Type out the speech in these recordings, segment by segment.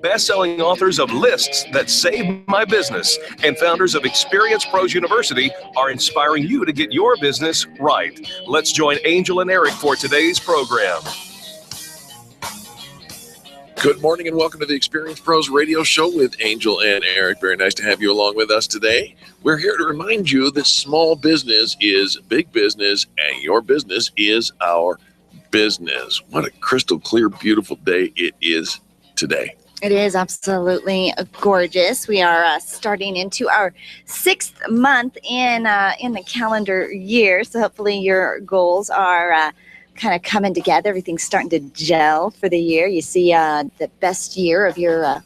Best-selling authors of Lists That Saved My Business and founders of Experience Pros University are inspiring you to get your business right. Let's join Angel and Eric for today's program. Good morning and welcome to the Experience Pros radio show with Angel and Eric. Very nice to have you along with us today. We're here to remind you that small business is big business and your business is our business. What a crystal clear, beautiful day it is today. It is absolutely gorgeous. We are starting into our 6th month in the calendar year. So hopefully your goals are kind of coming together. Everything's starting to gel for the year. You see the best year of your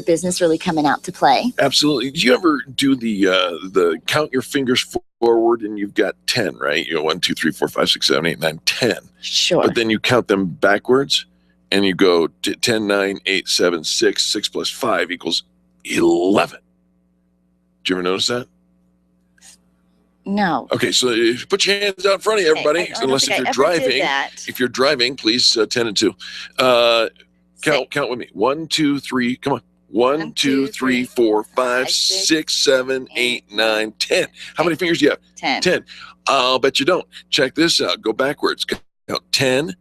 business really coming out to play. Absolutely. Do you ever do the count your fingers forward and you've got 10, right? 1, 2, 3, 4, 5, 6, 7, 8, 9, 10. Sure. But then you count them backwards. And you go 10, 9, 8, 7, 6, 6 plus 5 equals 11. Did you ever notice that? No. Okay, so put your hands out in front of you, everybody. Okay, Unless if you're driving, please 10 and 2. Count with me. 1, 2, 3. Come on. 1, 2, 3, 4, 5, 6, 7, 8, 9, 10. How many fingers do you have? 10. I'll bet you don't. Check this out. Go backwards. Count 10.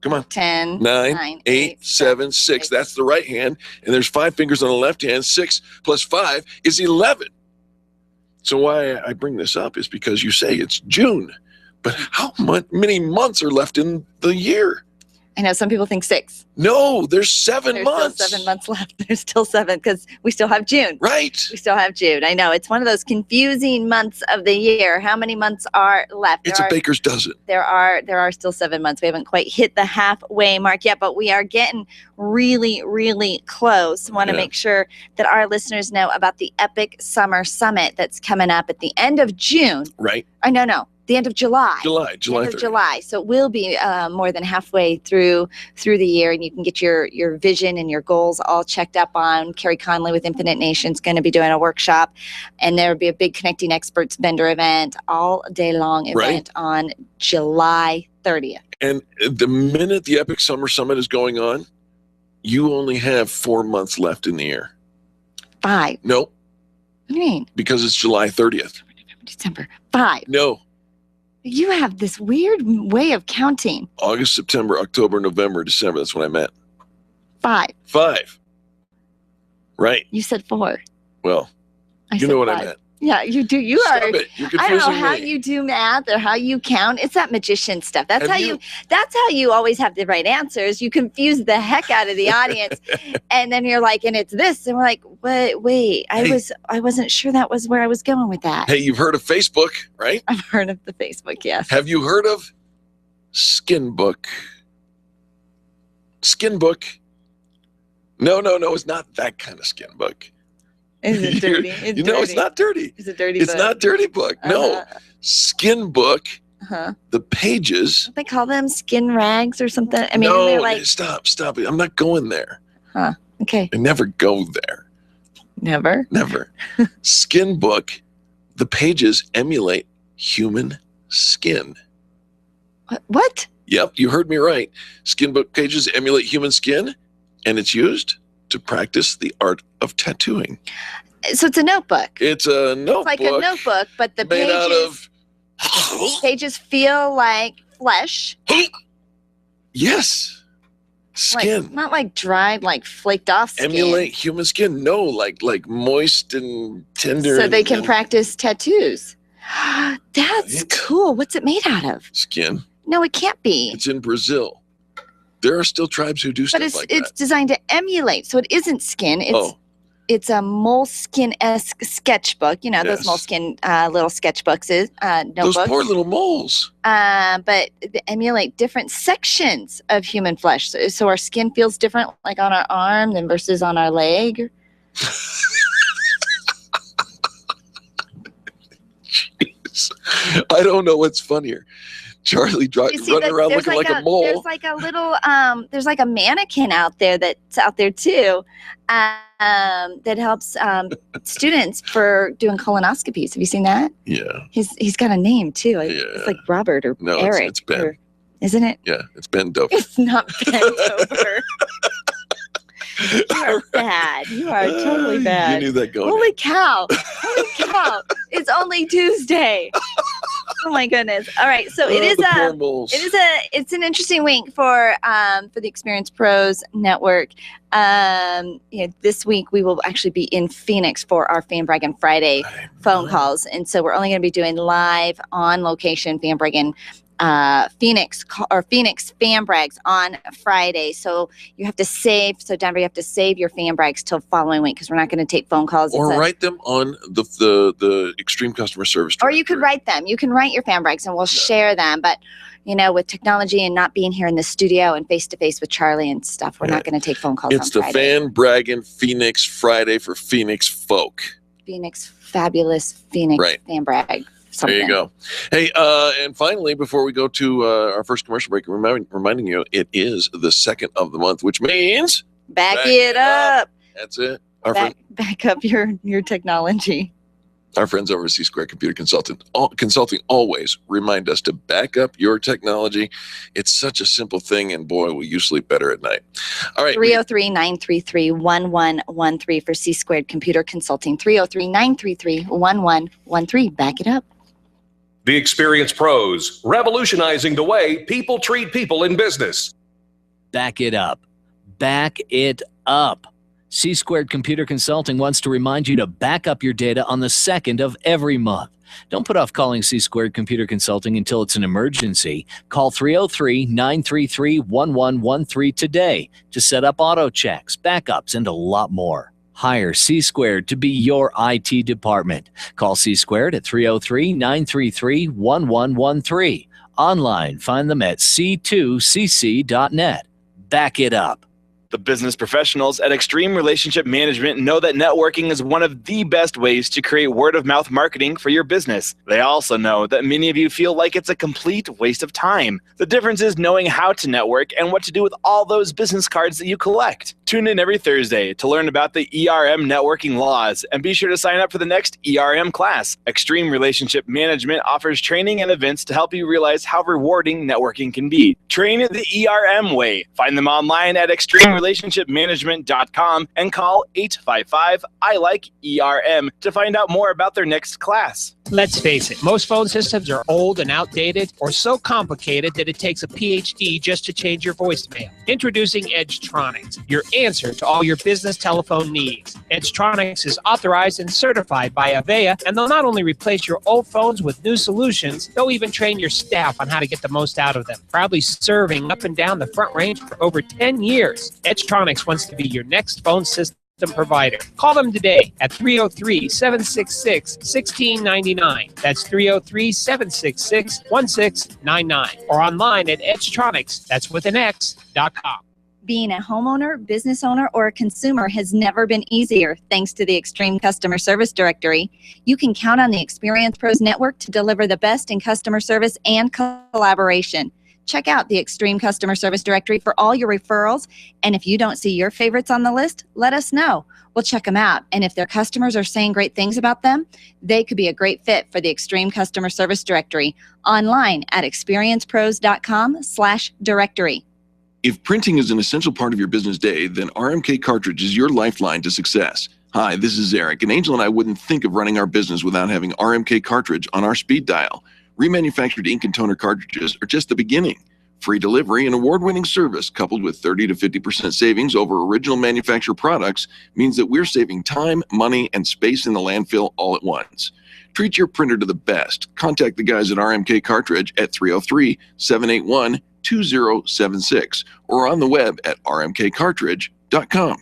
Come on. 10, 9, 8, 7, 6. That's the right hand. And there's 5 fingers on the left hand. 6 plus 5 is 11. So why I bring this up is because you say it's June. But how many months are left in the year? I know some people think 6. No, there's 7 months. There's still 7 months left. There's still 7 because we still have June. Right. We still have June. I know. It's one of those confusing months of the year. How many months are left? It's a baker's dozen. There are still 7 months. We haven't quite hit the halfway mark yet, but we are getting really, really close. Want to make sure that our listeners know about the Epic Summer Summit that's coming up at the end of June. Right. No. The end of July. July 30th. So it will be more than halfway through the year, and you can get your vision and your goals all checked up on. Carrie Conley with Infinite Nations going to be doing a workshop, and there will be a big Connecting Experts vendor event, all day long event on July 30th. And the minute the Epic Summer Summit is going on, you only have 4 months left in the year. 5. No. What do you mean? Because it's July 30th. December. 5. No. You have this weird way of counting. August, September, October, November, December. That's what I meant. 5. Right. You said 4. Well, you know what 5. I meant. Yeah, you do. Stop it. You're confusing I don't know how me. you do math or how you count. It's that magician stuff. That's how you always have the right answers. You confuse the heck out of the audience. And then you're like, and it's this. And we're like, wait, I wasn't sure that was where I was going with that. Hey, you've heard of Facebook, right? I've heard of the Facebook, yes. Have you heard of Skinbook? Skinbook? No, it's not that kind of Skinbook. Is it dirty? It's not dirty. It's a dirty book. It's not dirty book. No. Skin book. The pages. Don't they call them skin rags or something? I mean, no, they're like... Stop. I'm not going there. Okay. I never go there. Never? Never. Skin book. The pages emulate human skin. What? Yep, you heard me right. Skin book pages emulate human skin, and it's used to practice the art of tattooing. So it's a notebook. It's a notebook. It's like a notebook, but the made out of pages feel like flesh. Yes. Skin. Not like dried, like flaked off skin. Emulate human skin. No, like moist and tender. So they can practice tattoos. That's cool. What's it made out of? Skin. No, it can't be. It's in Brazil. There are still tribes who do stuff like that. But it's designed to emulate, so it isn't skin. It's a moleskin-esque sketchbook. You know, those moleskin little sketchbooks notebooks. Those poor little moles. But they emulate different sections of human flesh. So our skin feels different, like on our arm than versus on our leg. Jeez. I don't know what's funnier. Charlie running around looking like a mole. There's like a little, there's like a mannequin out there that's out there too, that helps students for doing colonoscopies. Have you seen that? Yeah. He's got a name too. It's like Robert or Eric. It's Ben. Isn't it? Yeah, it's Ben Dover. It's not Ben Dover. You're bad. You are totally bad. You knew that going. Holy cow. Holy cow. It's only Tuesday. Oh my goodness. All right. So it's an interesting week for the Experience Pros Network. This week we will actually be in Phoenix for our Fan Braggin Friday phone calls. And so we're only going to be doing live on location Fan Braggin Phoenix fan brags on Friday. So you have to save. So Denver, you have to save your fan brags till following week because we're not going to take phone calls. Or write them on the Extreme Customer Service directory. Or you could write them. You can write your fan brags and we'll share them. But with technology and not being here in the studio and face to face with Charlie and stuff, we're not going to take phone calls. It's the Fan Braggin Phoenix Friday for Phoenix folk. Phoenix fabulous Phoenix fan brag. Something. There you go. Hey, and finally, before we go to our first commercial break, reminding you, it is the 2nd of the month, which means back it up. That's it. Back up your technology. Our friends over at C-Square Computer Consulting always remind us to back up your technology. It's such a simple thing, and boy, will you sleep better at night. All right. 303-933-1113 for C-Squared Computer Consulting. 303-933-1113. Back it up. The Experience Pros, revolutionizing the way people treat people in business. Back it up. Back it up. C-Squared Computer Consulting wants to remind you to back up your data on the 2nd of every month. Don't put off calling C-Squared Computer Consulting until it's an emergency. Call 303-933-1113 today to set up auto checks, backups, and a lot more. Hire C-Squared to be your IT department. Call C-Squared at 303-933-1113. Online, find them at c2cc.net. Back it up. The business professionals at Extreme Relationship Management know that networking is one of the best ways to create word-of-mouth marketing for your business. They also know that many of you feel like it's a complete waste of time. The difference is knowing how to network and what to do with all those business cards that you collect. Tune in every Thursday to learn about the ERM networking laws and be sure to sign up for the next ERM class. Extreme Relationship Management offers training and events to help you realize how rewarding networking can be. Train it the ERM way. Find them online at extremerelationshipmanagement.com and call 855-I-LIKE-ERM to find out more about their next class. Let's face it, most phone systems are old and outdated or so complicated that it takes a PhD just to change your voicemail. Introducing Edgetronics, your answer to all your business telephone needs. Edgetronics is authorized and certified by Avaya, and they'll not only replace your old phones with new solutions, they'll even train your staff on how to get the most out of them. Proudly serving up and down the Front Range for over 10 years, Edgetronics wants to be your next phone system provider. Call them today at 303-766-1699. That's 303-766-1699. Or online at Edgetronics, that's with an X.com. Being a homeowner, business owner, or a consumer has never been easier thanks to the Extreme Customer Service Directory. You can count on the Experience Pros Network to deliver the best in customer service and collaboration. Check out the Extreme Customer Service Directory for all your referrals. And if you don't see your favorites on the list, let us know. We'll check them out. And if their customers are saying great things about them, they could be a great fit for the Extreme Customer Service Directory. Online at experiencepros.com/directory. If printing is an essential part of your business day, then RMK Cartridge is your lifeline to success. Hi, this is Eric, and Angel and I wouldn't think of running our business without having RMK Cartridge on our speed dial. Remanufactured ink and toner cartridges are just the beginning. Free delivery and award-winning service coupled with 30 to 50% savings over original manufacturer products means that we're saving time, money, and space in the landfill all at once. Treat your printer to the best. Contact the guys at RMK Cartridge at 303-781-2076 or on the web at rmkcartridge.com.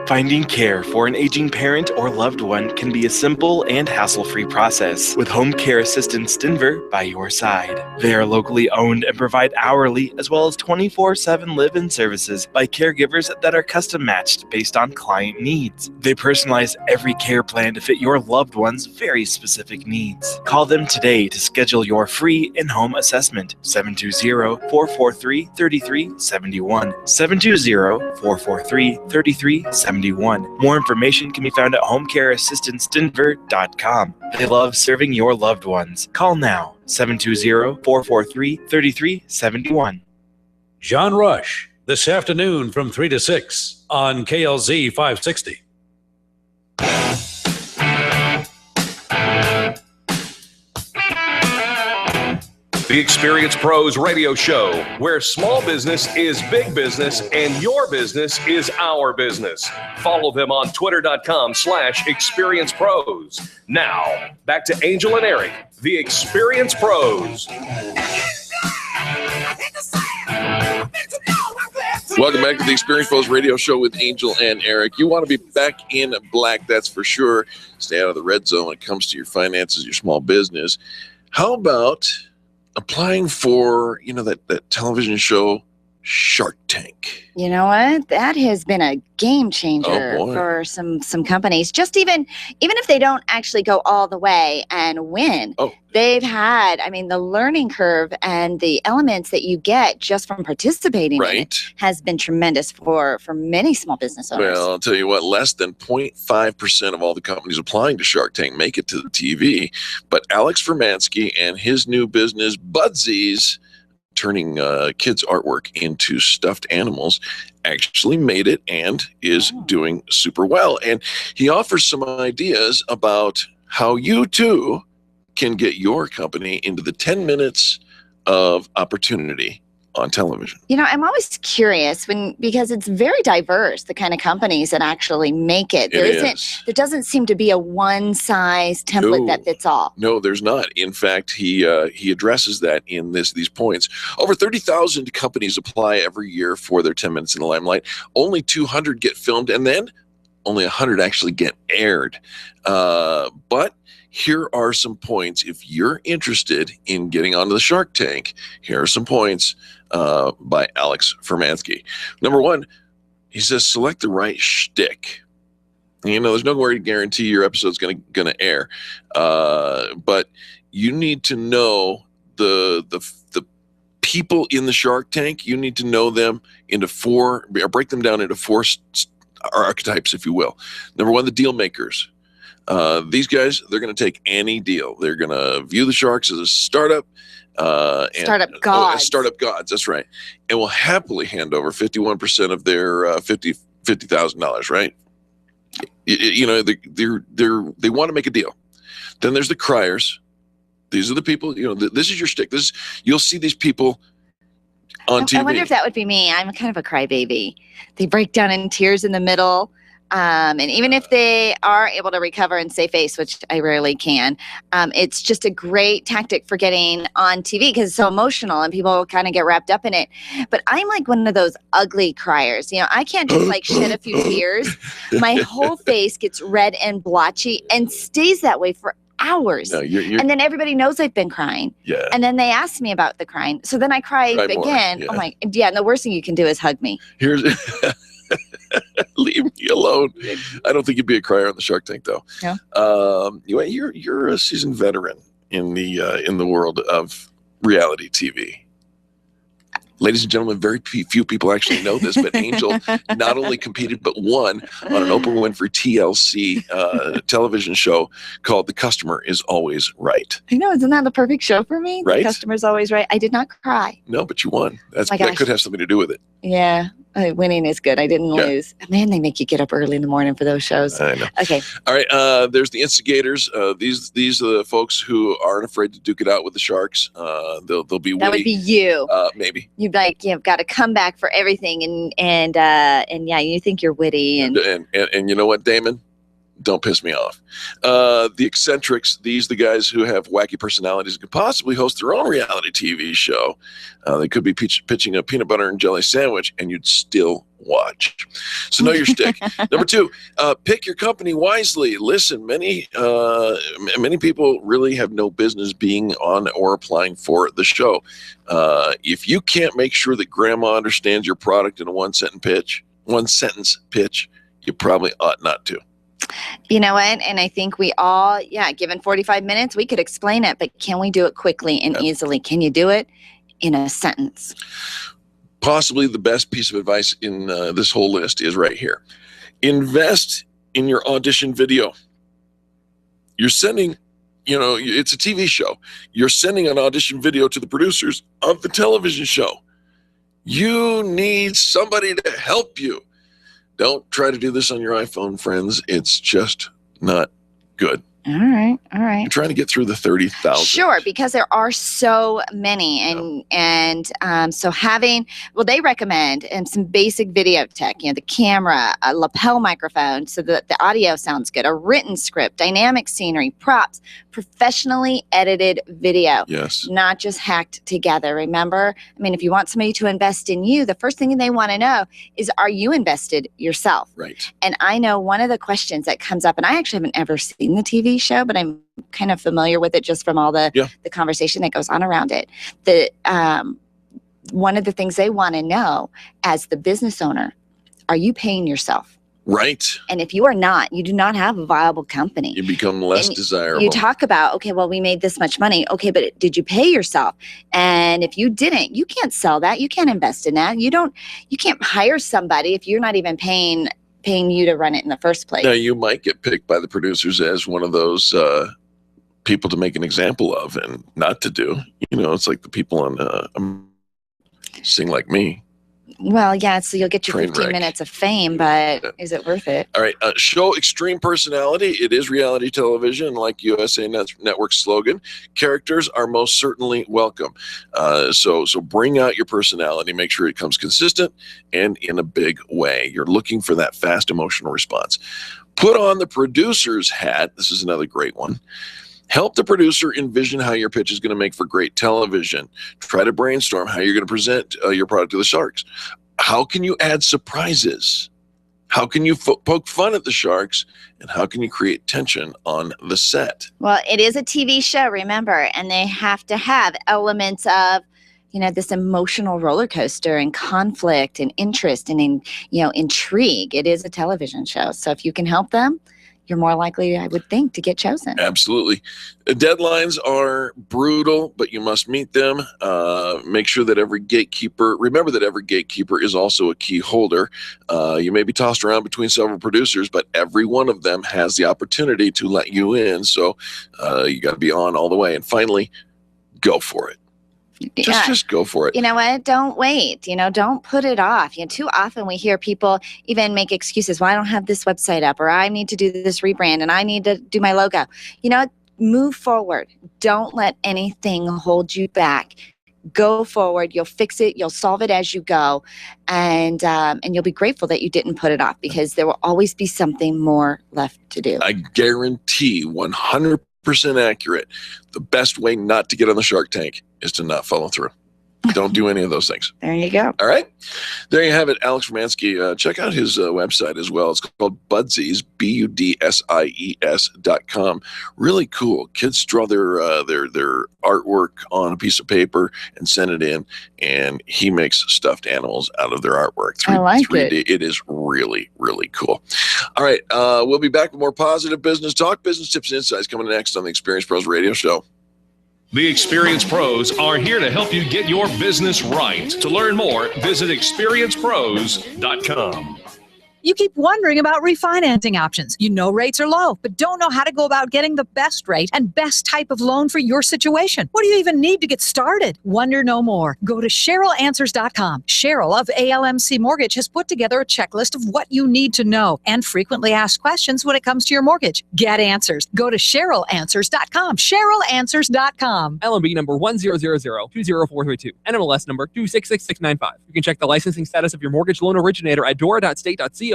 Finding care for an aging parent or loved one can be a simple and hassle-free process with Home Care Assistance Denver by your side. They are locally owned and provide hourly as well as 24/7 live-in services by caregivers that are custom-matched based on client needs. They personalize every care plan to fit your loved one's very specific needs. Call them today to schedule your free in-home assessment. 720-443-3371. 720-443-3371. More information can be found at homecareassistancedenver.com. They love serving your loved ones. Call now, 720-443-3371. John Rush, this afternoon from 3 to 6 on KLZ 560. The Experience Pros radio show, where small business is big business and your business is our business. Follow them on twitter.com/experiencepros. Now, back to Angel and Eric, the Experience Pros. Welcome back to the Experience Pros radio show with Angel and Eric. You want to be back in black, that's for sure. Stay out of the red zone when it comes to your finances, your small business. How about applying for, that television show Shark Tank? You know what? That has been a game changer for some companies. Just even if they don't actually go all the way and win, they've had, the learning curve and the elements that you get just from participating in it has been tremendous for many small business owners. Well, I'll tell you what, less than 0.5% of all the companies applying to Shark Tank make it to the TV. But Alex Fermansky and his new business, Budsies, turning kids' artwork into stuffed animals, actually made it and is doing super well. And he offers some ideas about how you too can get your company into the 10 minutes of opportunity on television. I'm always curious because it's very diverse, the kind of companies that actually make it. There doesn't seem to be a one size template that fits all. No, there's not. In fact, he addresses that in these points. Over 30,000 companies apply every year for their 10 minutes in the limelight. Only 200 get filmed, and then only 100 actually get aired. But here are some points. If you're interested in getting onto the Shark Tank, here are some points by Alex Fermansky. Number one, he says, select the right shtick. There's no way to guarantee your episode's going to air, but you need to know the people in the Shark Tank. You need to know them break them down into four archetypes, if you will. Number one, the deal makers. These guys, they're going to take any deal. They're going to view the sharks as a startup. Startup gods. Startup gods, that's right. And will happily hand over 51% of their $50,000, right? They want to make a deal. Then there's the criers. These are the people, this is your shtick. You'll see these people on TV. I wonder if that would be me. I'm kind of a crybaby. They break down in tears in the middle. And even if they are able to recover and save face, which I rarely can, it's just a great tactic for getting on TV because it's so emotional and people kind of get wrapped up in it. But I'm like one of those ugly criers. I can't just shed a few tears. My whole face gets red and blotchy and stays that way for hours. No, and then everybody knows I've been crying. Yeah. And then they ask me about the crying. So then I cry again. More, yeah. And the worst thing you can do is hug me. Here's leave me alone. I don't think you'd be a crier on the Shark Tank, though. No. You're a seasoned veteran in the world of reality TV. Ladies and gentlemen, very few people actually know this, but Angel not only competed but won on an Oprah Winfrey TLC television show called "The Customer Is Always Right." I know, isn't that the perfect show for me? Right? The Customer's Always Right. I did not cry. No, but you won. That could have something to do with it. Yeah. Winning is good. I didn't lose. Man, they make you get up early in the morning for those shows. I know. Okay. All right. There's the instigators. These are the folks who aren't afraid to duke it out with the sharks. They'll be witty. That would be you. Maybe. You've got to come back for everything, and yeah, you think you're witty and you know what, Damon? Don't piss me off. The eccentrics, the guys who have wacky personalities, could possibly host their own reality TV show. They could be pitching a peanut butter and jelly sandwich, and you'd still watch. So know your shtick. Number two, pick your company wisely. Listen, many people really have no business being on or applying for the show. If you can't make sure that grandma understands your product in a one sentence pitch, you probably ought not to. You know what? And I think we all, given 45 minutes, we could explain it, but can we do it quickly and easily? Can you do it in a sentence? Possibly the best piece of advice in this whole list is right here. Invest in your audition video. You're sending, it's a TV show. You're sending an audition video to the producers of the television show. You need somebody to help you. Don't try to do this on your iPhone, friends. It's just not good. All right. You're trying to get through the 30,000. Sure, because there are so many, and so having, well, they recommend some basic video tech, the camera, a lapel microphone so that the audio sounds good, a written script, dynamic scenery, props, professionally edited video. Yes. Not just hacked together. Remember, I mean, if you want somebody to invest in you, the first thing they want to know is, are you invested yourself? Right. And I know one of the questions that comes up, and I actually haven't ever seen the TV show, but I'm kind of familiar with it just from all the conversation that goes on around it. One of the things they want to know as the business owner, are you paying yourself? Right. And if you are not, you do not have a viable company. You become less desirable. You talk about, okay, well, we made this much money. Okay, but did you pay yourself? And if you didn't, you can't sell that. You can't invest in that. You can't hire somebody if you're not even paying you to run it in the first place. Now, you might get picked by the producers as one of those people to make an example of and not to do. It's like the people on Sing Like Me. Well, yeah, so you'll get your Train 15 wreck. minutes of fame, but is it worth it? All right. Show extreme personality. It is reality television, like USA Network's slogan. Characters are most certainly welcome. So bring out your personality. Make sure it comes consistent and in a big way. You're looking for that fast emotional response. Put on the producer's hat. This is another great one. Help the producer envision how your pitch is going to make for great television. Try to brainstorm how you're going to present your product to the sharks. How can you add surprises? How can you poke fun at the sharks? And how can you create tension on the set? Well, it is a TV show, remember, and they have to have elements of, this emotional roller coaster and conflict and interest and, intrigue. It is a television show. So if you can help them, you're more likely, I would think, to get chosen. Absolutely. Deadlines are brutal, but you must meet them. Make sure that remember that every gatekeeper is also a key holder. You may be tossed around between several producers, but every one of them has the opportunity to let you in. So you got to be on all the way. And finally, go for it. Just go for it. You know what? Don't wait. Don't put it off. Too often we hear people even make excuses. Well, I don't have this website up, or I need to do this rebrand, and I need to do my logo. Move forward. Don't let anything hold you back. Go forward. You'll fix it. You'll solve it as you go, and you'll be grateful that you didn't put it off, because there will always be something more left to do. I guarantee 100% accurate. The best way not to get on the Shark Tank is to not follow through. Don't do any of those things. There you go. All right. There you have it. Alex Romansky. Check out his website as well. It's called Budsies, BUDSIES.com. Really cool. Kids draw their artwork on a piece of paper and send it in, and he makes stuffed animals out of their artwork. I like 3D. It is really, really cool. All right. We'll be back with more positive business talk, business tips and insights coming next on the Experience Pros Radio Show. The Experience Pros are here to help you get your business right. To learn more, visit experiencepros.com. You keep wondering about refinancing options. Rates are low, but don't know how to go about getting the best rate and best type of loan for your situation. What do you even need to get started? Wonder no more. Go to CherylAnswers.com. Cheryl of ALMC Mortgage has put together a checklist of what you need to know and frequently asked questions when it comes to your mortgage. Get answers. Go to CherylAnswers.com. CherylAnswers.com. LMB number 100020432. NMLS number 266695. You can check the licensing status of your mortgage loan originator at dora.state.co.us.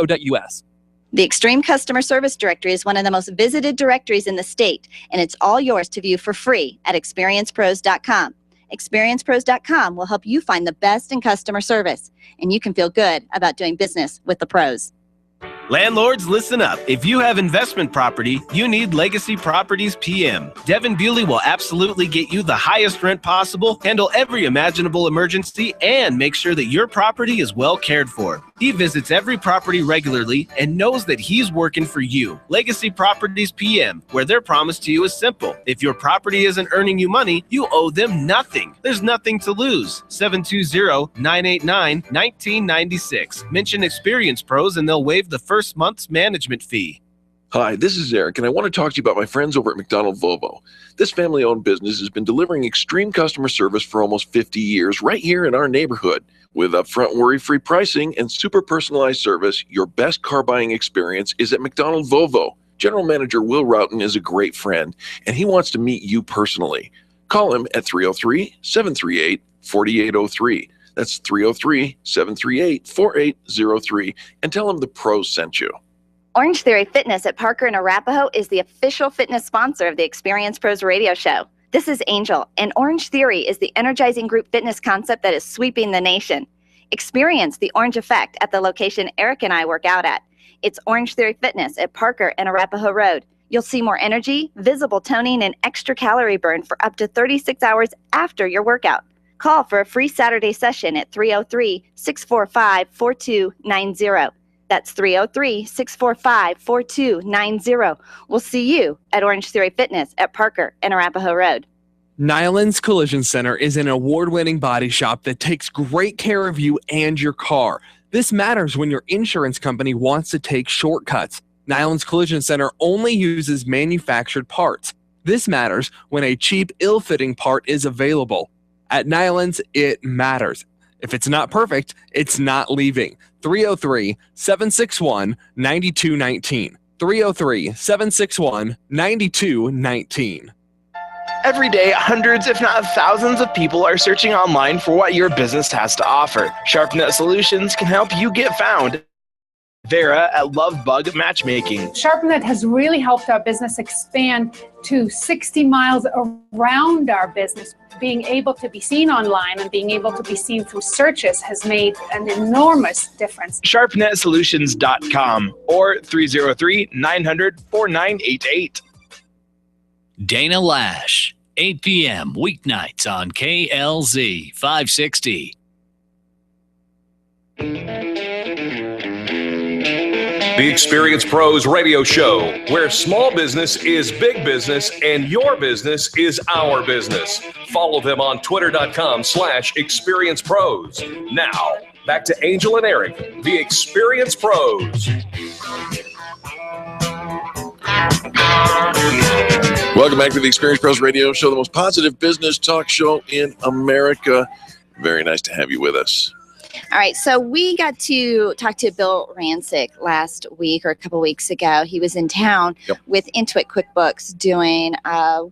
The Extreme Customer Service Directory is one of the most visited directories in the state, and it's all yours to view for free at experiencepros.com. Experiencepros.com will help you find the best in customer service, and you can feel good about doing business with the pros. Landlords, listen up. If you have investment property, you need Legacy Properties PM. Devin Bewley will absolutely get you the highest rent possible, handle every imaginable emergency, and make sure that your property is well cared for. He visits every property regularly and knows that he's working for you. Legacy Properties PM, where their promise to you is simple. If your property isn't earning you money, you owe them nothing. There's nothing to lose. 720-989-1996. Mention Experience Pros and they'll waive the first month's management fee. Hi, this is Eric, and I want to talk to you about my friends over at McDonald Volvo. This family-owned business has been delivering extreme customer service for almost 50 years right here in our neighborhood. With upfront worry-free pricing and super personalized service, your best car buying experience is at McDonald Volvo. General Manager Will Roughton is a great friend, and he wants to meet you personally. Call him at 303-738-4803. That's 303-738-4803, and tell him the pros sent you. Orange Theory Fitness at Parker and Arapahoe is the official fitness sponsor of the Experience Pros radio show. This is Angel, and Orange Theory is the energizing group fitness concept that is sweeping the nation. Experience the orange effect at the location Eric and I work out at. It's Orange Theory Fitness at Parker and Arapahoe Road. You'll see more energy, visible toning, and extra calorie burn for up to 36 hours after your workout. Call for a free Saturday session at 303-645-4290. That's 303-645-4290. We'll see you at Orange Theory Fitness at Parker and Arapahoe Road. Nyland's Collision Center is an award-winning body shop that takes great care of you and your car. This matters when your insurance company wants to take shortcuts. Nyland's Collision Center only uses manufactured parts. This matters when a cheap, ill-fitting part is available. At Nyland's, it matters. If it's not perfect, it's not leaving. 303-761-9219. 303-761-9219. Every day, hundreds, if not thousands of people are searching online for what your business has to offer. SharpNet Solutions can help you get found. Vera at Love Bug Matchmaking. SharpNet has really helped our business expand to 60 miles around our business. Being able to be seen online and being able to be seen through searches has made an enormous difference. SharpNetSolutions.com or 303-900-4988. Dana Lash, 8 p.m. weeknights on KLZ 560. The Experience Pros radio show, where small business is big business and your business is our business. Follow them on twitter.com/experiencepros. Now, back to Angel and Eric, the Experience Pros. Welcome back to the Experience Pros radio show, the most positive business talk show in America. Very nice to have you with us. All right, so we got to talk to Bill Rancic last week or a couple weeks ago. He was in town with Intuit QuickBooks doing a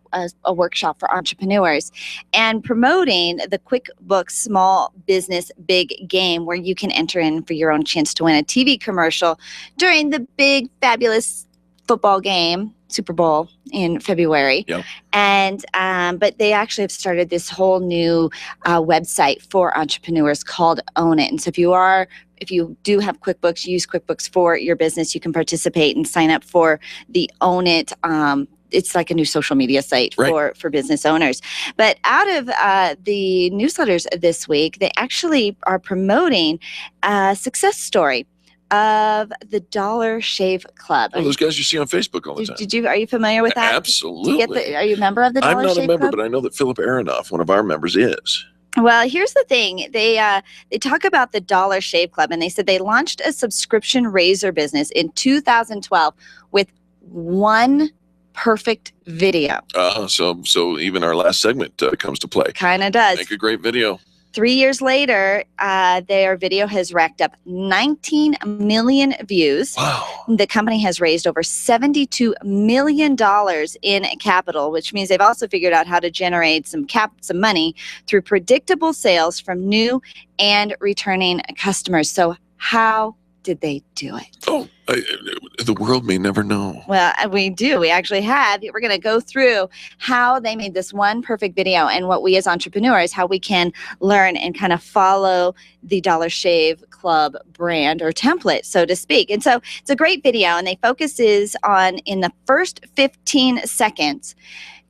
workshop for entrepreneurs and promoting the QuickBooks Small Business Big Game, where you can enter in for your own chance to win a TV commercial during the big, fabulous football game, Super Bowl, in February. And but they actually have started this whole new website for entrepreneurs called Own It. And so if you do have QuickBooks, use QuickBooks for your business, you can participate and sign up for the Own It. It's like a new social media site for business owners. But out of the newsletters this week, they actually are promoting a success story of the Dollar Shave Club. Oh, those guys you see on Facebook all the time. Are you familiar with that? Absolutely. Are you a member of the Dollar Shave Club? I'm not a member, but I know that Philip Aronoff, one of our members, is. Well, here's the thing. They talk about the Dollar Shave Club, and they said they launched a subscription razor business in 2012 with one perfect video. So even our last segment comes to play. Kind of does. Make a great video. 3 years later, their video has racked up 19 million views. Wow. The company has raised over $72 million in capital, which means they've also figured out how to generate some money through predictable sales from new and returning customers. So how did they do it? The world may never know. Well, we do. We actually have. We're going to go through how they made this one perfect video and what we as entrepreneurs, how we can learn and kind of follow the Dollar Shave Club brand or template, so to speak. And so it's a great video, and they focuses on in the first 15 seconds.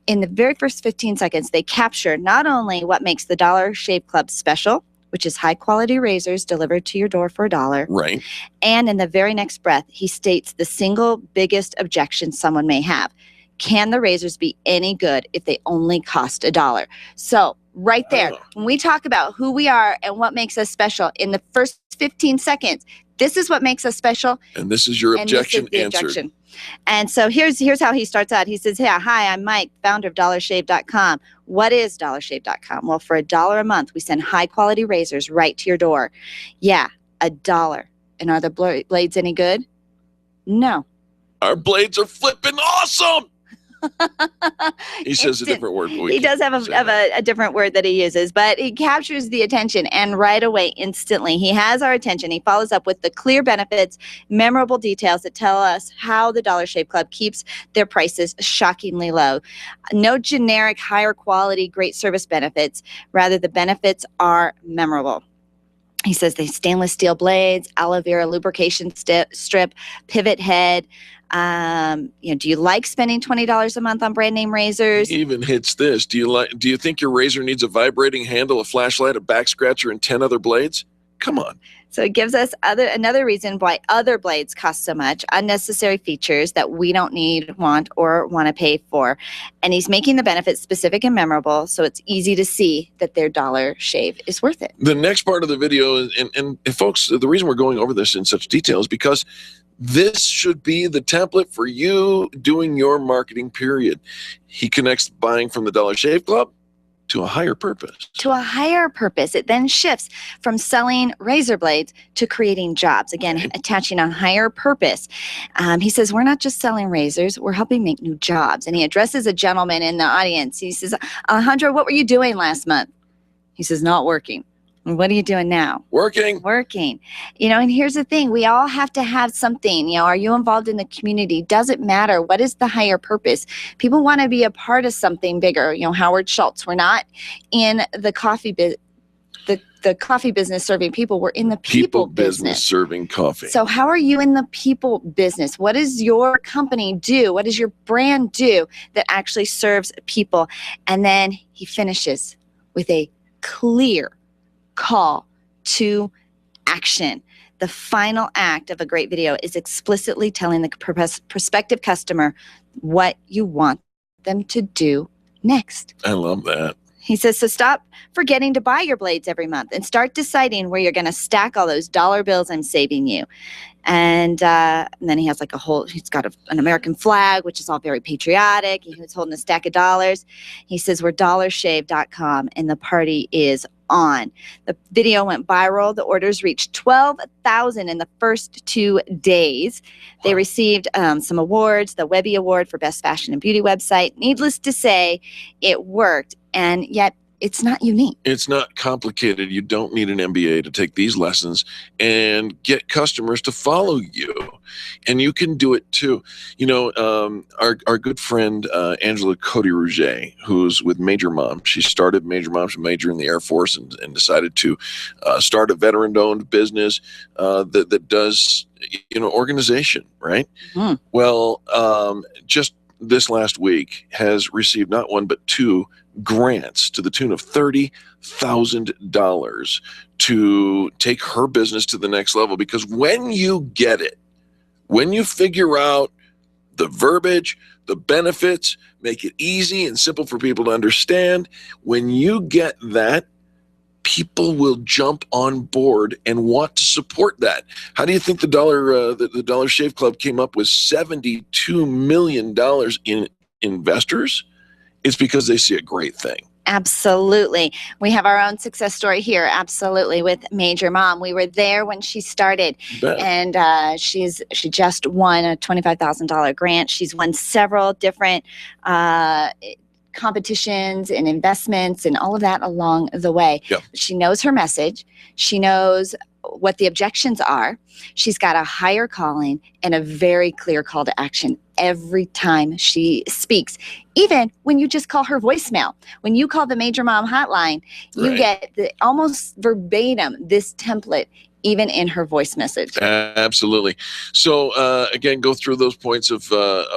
In the very first 15 seconds, they capture not only what makes the Dollar Shave Club special, which is high-quality razors delivered to your door for $1. Right. And in the very next breath, he states the single biggest objection someone may have. Can the razors be any good if they only cost $1? So right there, when we talk about who we are and what makes us special, in the first 15 seconds, This is what makes us special. And this is your And this is objection the answered. objection. And so here's how he starts out. He says, "Yeah, hi, I'm Mike, founder of DollarShave.com. What is DollarShave.com? Well, for $1 a month, we send high quality razors right to your door. Yeah, $1. And are the blades any good? No. Our blades are flipping awesome." He says a different word. But he does have a different word that he uses, but he captures the attention, and right away, instantly, he has our attention. He follows up with the clear benefits, memorable details that tell us how the Dollar Shave Club keeps their prices shockingly low. No generic, higher quality, great service benefits. Rather, the benefits are memorable. He says they stainless steel blades, aloe vera lubrication strip, pivot head. Do you like spending $20 a month on brand name razors? He even hits this. Do you think your razor needs a vibrating handle, a flashlight, a back scratcher, and 10 other blades? Come on. So it gives us another reason why other blades cost so much, unnecessary features that we don't need, want to pay for. And he's making the benefits specific and memorable, so it's easy to see that their Dollar Shave is worth it. The next part of the video, and folks, the reason we're going over this in such detail is because this should be the template for you doing your marketing, period. He connects buying from the Dollar Shave Club to a higher purpose. To a higher purpose. It then shifts from selling razor blades to creating jobs. Again, attaching a higher purpose. He says, we're not just selling razors, we're helping make new jobs. And he addresses a gentleman in the audience. He says, Alejandro, what were you doing last month? He says, not working. What are you doing now? Working. And here's the thing. We all have to have something. Are you involved in the community? Doesn't matter. What is the higher purpose? People want to be a part of something bigger. Howard Schultz. We're not in the coffee the coffee business serving people. We're in the people business serving coffee. So how are you in the people business? What does your company do? What does your brand do that actually serves people? And then he finishes with a clear call to action. The final act of a great video is explicitly telling the prospective customer what you want them to do next. I love that. He says, so stop forgetting to buy your blades every month and start deciding where you're going to stack all those dollar bills I'm saving you. And then he has he's got an American flag, which is all very patriotic. He was holding a stack of dollars. He says, we're DollarShave.com, and the party is on. The video went viral. The orders reached 12,000 in the first 2 days. They received some awards, the Webby Award for Best Fashion and Beauty Website. Needless to say, it worked, and yet it's not unique. It's not complicated. You don't need an MBA to take these lessons and get customers to follow you. And you can do it too. Our good friend, Angela Cody-Rouget, who's with Major Mom. She started Major Mom. She's a major in the Air Force and decided to start a veteran-owned business that does, organization, right? Mm. Well, just this last week has received not one but 2 grants to the tune of $30,000 to take her business to the next level. Because when you get it, when you figure out the verbiage, the benefits, make it easy and simple for people to understand, when you get that, people will jump on board and want to support that. How do you think the Dollar Shave Club came up with $72 million in investors? It's because they see a great thing. Absolutely. We have our own success story here. Absolutely. With Major Mom. We were there when she started, and she just won a $25,000 grant. She's won several different competitions and investments and all of that along the way. Yep. She knows her message. She knows what the objections are. She's got a higher calling and a very clear call to action every time she speaks. Even when you just call her voicemail, when you call the Major Mom hotline, you get almost verbatim this template even in her voice message. Absolutely. So again, go through those points of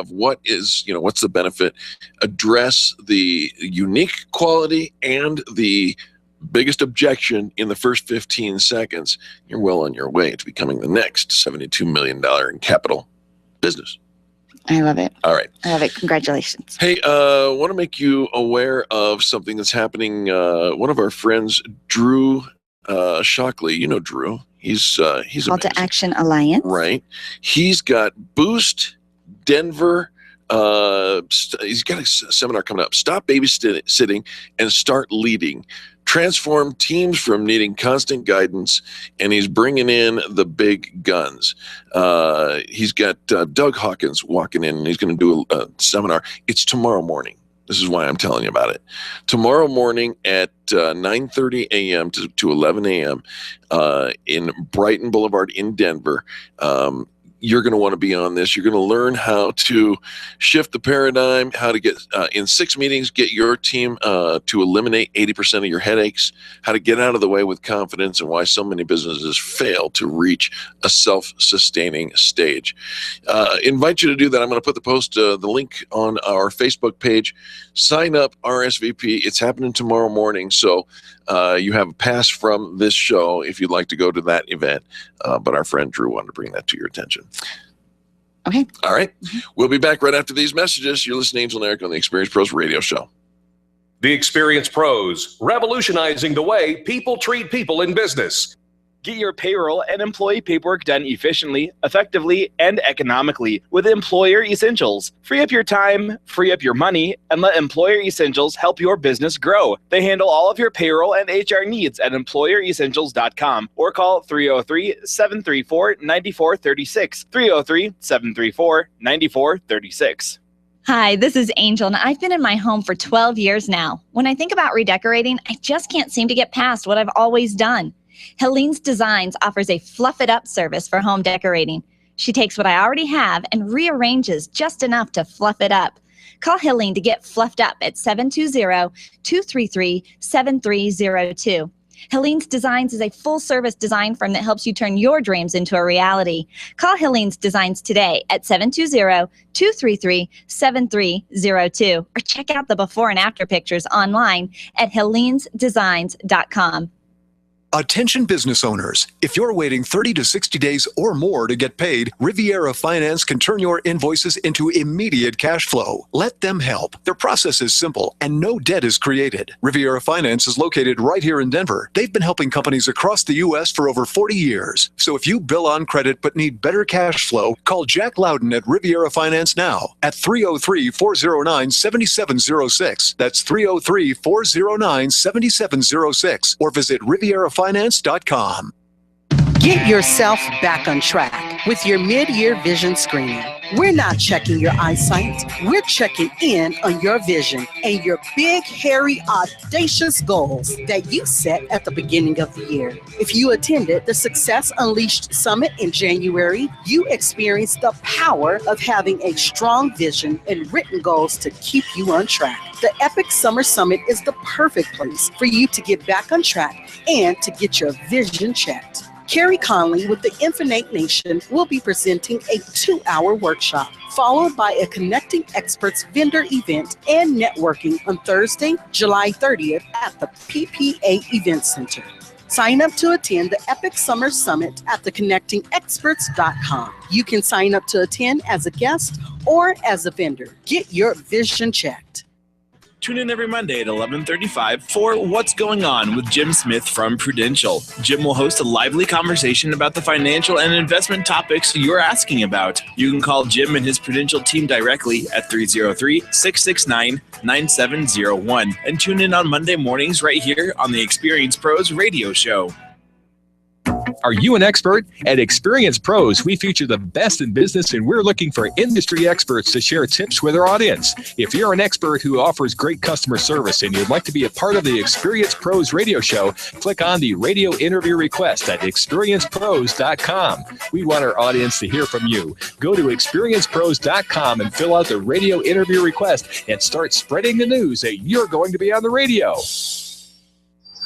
what is, what's the benefit, address the unique quality and the biggest objection in the first 15 seconds. You're well on your way to becoming the next $72 million in capital business. I love it. All right. I love it. Congratulations. Hey, want to make you aware of something that's happening. One of our friends, Drew Shockley, you know Drew. He's Call amazing. to Action Alliance. Right. He's got Boost Denver. He's got a seminar coming up. Stop babysitting and start leading. Transform teams from needing constant guidance, and he's bringing in the big guns. He's got Doug Hawkins walking in, and he's going to do a seminar. It's tomorrow morning. This is why I'm telling you about it. Tomorrow morning at 9:30 a.m. to 11 a.m. In Brighton Boulevard in Denver. You're going to want to be on this. You're going to learn how to shift the paradigm, how to get, in 6 meetings, get your team to eliminate 80% of your headaches, how to get out of the way with confidence, and why so many businesses fail to reach a self-sustaining stage. Invite you to do that. I'm going to put the link on our Facebook page. Sign up, RSVP. It's happening tomorrow morning, so you have a pass from this show if you'd like to go to that event. But our friend Drew wanted to bring that to your attention. Okay. All right. We'll be back right after these messages. You're listening to Angel and Eric on the Experience Pros Radio Show. The Experience Pros, revolutionizing the way people treat people in business. Get your payroll and employee paperwork done efficiently, effectively, and economically with Employer Essentials. Free up your time, free up your money, and let Employer Essentials help your business grow. They handle all of your payroll and HR needs at EmployerEssentials.com or call 303-734-9436. 303-734-9436. Hi, this is Angel, and I've been in my home for 12 years now. When I think about redecorating, I just can't seem to get past what I've always done. Helene's Designs offers a fluff it up service for home decorating. She takes what I already have and rearranges just enough to fluff it up. Call Helene to get fluffed up at 720-233-7302. Helene's Designs is a full-service design firm that helps you turn your dreams into a reality. Call Helene's Designs today at 720-233-7302 or check out the before and after pictures online at helenesdesigns.com. Attention business owners, if you're waiting 30 to 60 days or more to get paid, Riviera Finance can turn your invoices into immediate cash flow. Let them help. Their process is simple and no debt is created. Riviera Finance is located right here in Denver. They've been helping companies across the U.S. for over 40 years. So if you bill on credit but need better cash flow, call Jack Loudon at Riviera Finance now at 303-409-7706. That's 303-409-7706 or visit RivieraFinance.com. Get yourself back on track with your mid-year vision screening. We're not checking your eyesight. We're checking in on your vision and your big, hairy, audacious goals that you set at the beginning of the year. If you attended the Success Unleashed Summit in January, you experienced the power of having a strong vision and written goals to keep you on track. The Epic Summer Summit is the perfect place for you to get back on track and to get your vision checked. Carrie Conley with the Infinite Nation will be presenting a 2-hour workshop, followed by a Connecting Experts vendor event and networking on Thursday, July 30th at the PPA Event Center. Sign up to attend the Epic Summer Summit at theconnectingexperts.com. You can sign up to attend as a guest or as a vendor. Get your vision checked. Tune in every Monday at 11:35 for What's Going On with Jim Smith from Prudential. Jim will host a lively conversation about the financial and investment topics you're asking about. You can call Jim and his Prudential team directly at 303-669-9701 and tune in on Monday mornings right here on the Experience Pros Radio Show. Are you an expert? At Experience Pros, we feature the best in business, and we're looking for industry experts to share tips with our audience. If you're an expert who offers great customer service and you'd like to be a part of the Experience Pros radio show, click on the radio interview request at experiencepros.com. We want our audience to hear from you. Go to experiencepros.com and fill out the radio interview request and start spreading the news that you're going to be on the radio.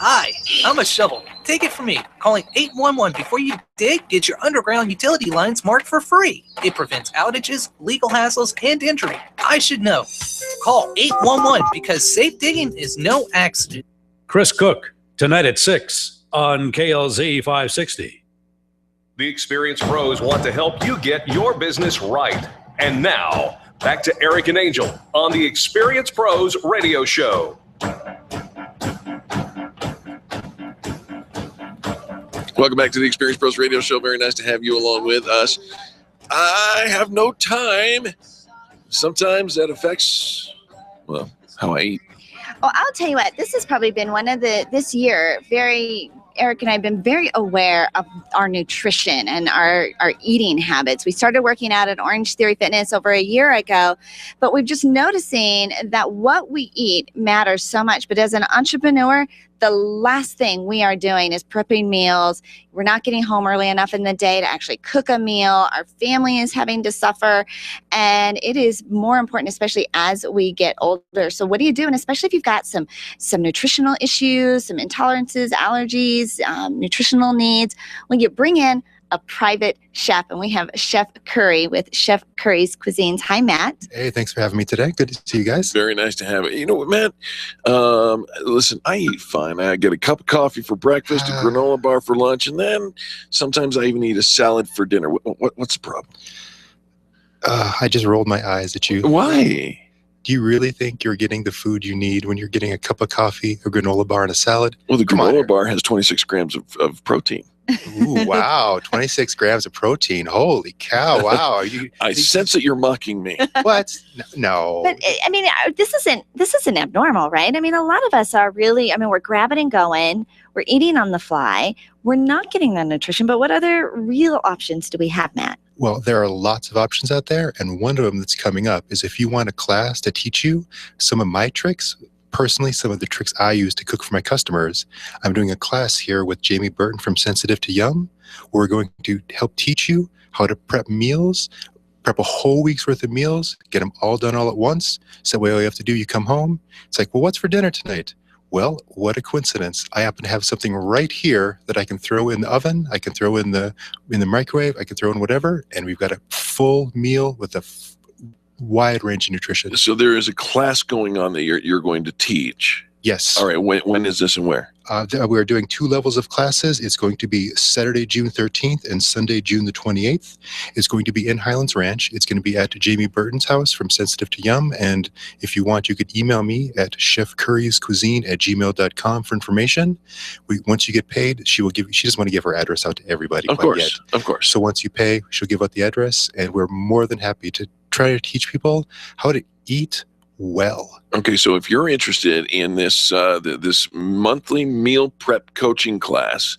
Hi, I'm a shovel. Take it from me. Calling 811 before you dig, get your underground utility lines marked for free. It prevents outages, legal hassles, and injury. I should know. Call 811 because safe digging is no accident. Chris Cook, tonight at 6 on KLZ 560. The Experience Pros want to help you get your business right. And now, back to Eric and Angel on the Experience Pros Radio Show. Welcome back to the Experience Pros Radio Show. Very nice to have you along with us. I have no time. Sometimes that affects, well, how I eat. Well, I'll tell you what, this has probably been one of this year, Eric and I have been very aware of our nutrition and our eating habits. We started working out at Orange Theory Fitness over a year ago, but we're just noticing that what we eat matters so much. But as an entrepreneur, the last thing we are doing is prepping meals. We're not getting home early enough in the day to actually cook a meal. Our family is having to suffer. And it is more important, especially as we get older. So what do you do? And especially if you've got some nutritional issues, some intolerances, allergies, nutritional needs, when you bring in a private chef, and we have Chef Curry with Chef Curry's Cuisines. Hi, Matt. Hey, thanks for having me today. Good to see you guys. Very nice to have it. You know what, Matt? Listen, I eat fine. I get a cup of coffee for breakfast, a granola bar for lunch, and then sometimes I even eat a salad for dinner. What's the problem? I just rolled my eyes at you. Why? Do you really think you're getting the food you need when you're getting a cup of coffee, a granola bar, and a salad? Well, the granola bar has 26 grams of protein. Ooh, wow. 26 grams of protein. Holy cow. Wow. I sense that you're mocking me. What? No. But I mean, this isn't abnormal, right? I mean, a lot of us are really, we're grabbing and going. We're eating on the fly. We're not getting the nutrition, but what other real options do we have, Matt? Well, there are lots of options out there. And one of them that's coming up is if you want a class to teach you some of my tricks, personally, some of the tricks I use to cook for my customers. I'm doing a class here with Jamie Burton from Sensitive to Yum, where we're going to help teach you how to prep meals, prep a whole week's worth of meals, get them all done all at once. So that way all you have to do, you come home. It's like, well, what's for dinner tonight? Well, what a coincidence. I happen to have something right here that I can throw in the oven. I can throw in the microwave. I can throw in whatever. And we've got a full meal with a wide range of nutrition. So there is a class going on that you're going to teach. Yes. All right. When is this and where? We're doing 2 levels of classes. It's going to be Saturday, June 13th and Sunday, June the 28th. It's going to be in Highlands Ranch. It's going to be at Jamie Burton's house from Sensitive to Yum. And if you want, you could email me at chefcurriescuisine@gmail.com for information. Once you get paid, she doesn't want to give her address out to everybody. Of course. So once you pay, she'll give out the address, and we're more than happy to try to teach people how to eat well. Okay, so if you're interested in this this monthly meal prep coaching class,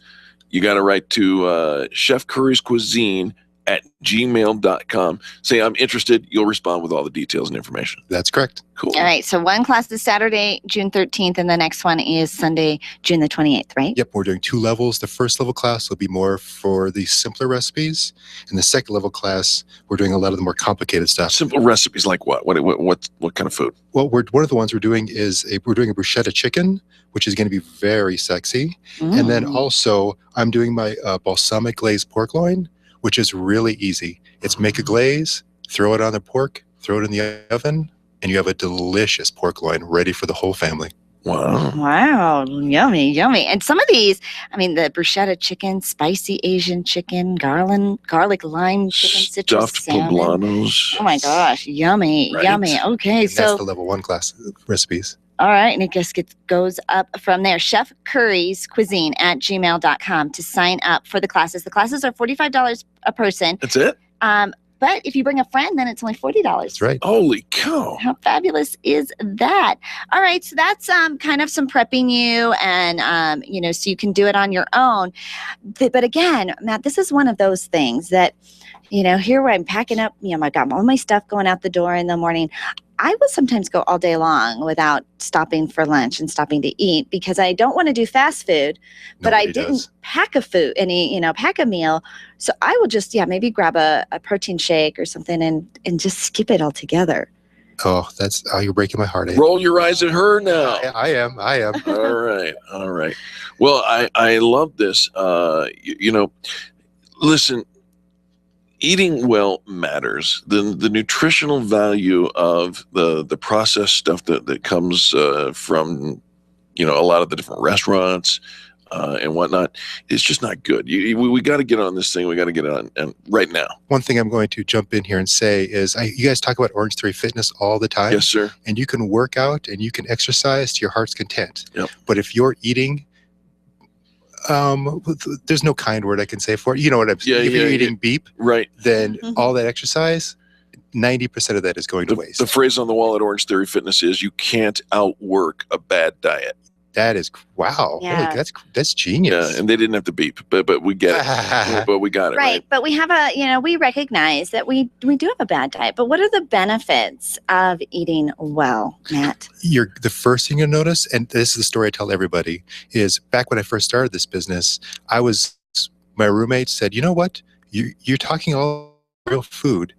you got to write to Chef Curry's Cuisine at gmail.com. Say, I'm interested. You'll respond with all the details and information. That's correct. Cool. All right. So one class is Saturday, June 13th, and the next one is Sunday, June the 28th, right? Yep. We're doing 2 levels. The first level class will be more for the simpler recipes. And the second level class, we're doing a lot of the more complicated stuff. Simple recipes like what? What kind of food? Well, one of the ones we're doing is we're doing a bruschetta chicken, which is going to be very sexy. And then also I'm doing my balsamic glazed pork loin, which is really easy. It's make a glaze, throw it on the pork, throw it in the oven, and you have a delicious pork loin ready for the whole family. Wow. Wow. Yummy, yummy. And some of these, the bruschetta chicken, spicy Asian chicken, garlic lime chicken, citrus stuffed salmon. poblanos. Oh my gosh. Yummy, Right. yummy. Okay. And So that's the level 1 class recipes. all right, and it just goes up from there. Chef Curry's Cuisine at gmail.com to sign up for the classes. The classes are $45 a person. That's it? But if you bring a friend, then it's only $40. That's right. Holy cow. How fabulous is that? All right, so that's kind of some prepping you and, so you can do it on your own. But again, Matt, this is one of those things that, here where I'm packing up, I got all my stuff going out the door in the morning. I will sometimes go all day long without stopping for lunch and stopping to eat because I don't want to do fast food, but I didn't pack a meal. So I will just, maybe grab a protein shake or something and just skip it altogether. Oh, you're breaking my heart. Roll your eyes at her now. I am. All right. Well, I love this. Listen, eating well matters. The nutritional value of the processed stuff that comes from a lot of the different restaurants and whatnot, it's just not good. We got to get on this thing. We got to get on and right now. One thing I'm going to jump in here and say is you guys talk about Orange Theory Fitness all the time. Yes, sir. And you can work out and you can exercise to your heart's content. Yep. But if you're eating There's no kind word I can say for it. You know what I'm saying? If you're eating beep, right, then all that exercise, 90% of that is going to waste. The phrase on the wall at Orange Theory Fitness is, you can't outwork a bad diet. That is, wow. Yeah. Holy, that's genius. Yeah, and they didn't have to beep, but we get it. But we got it, right? But we have we recognize that we do have a bad diet, but what are the benefits of eating well, Matt? The first thing you'll notice, and this is the story I tell everybody, is back when I first started this business, my roommate said, you know what? You're talking all real food,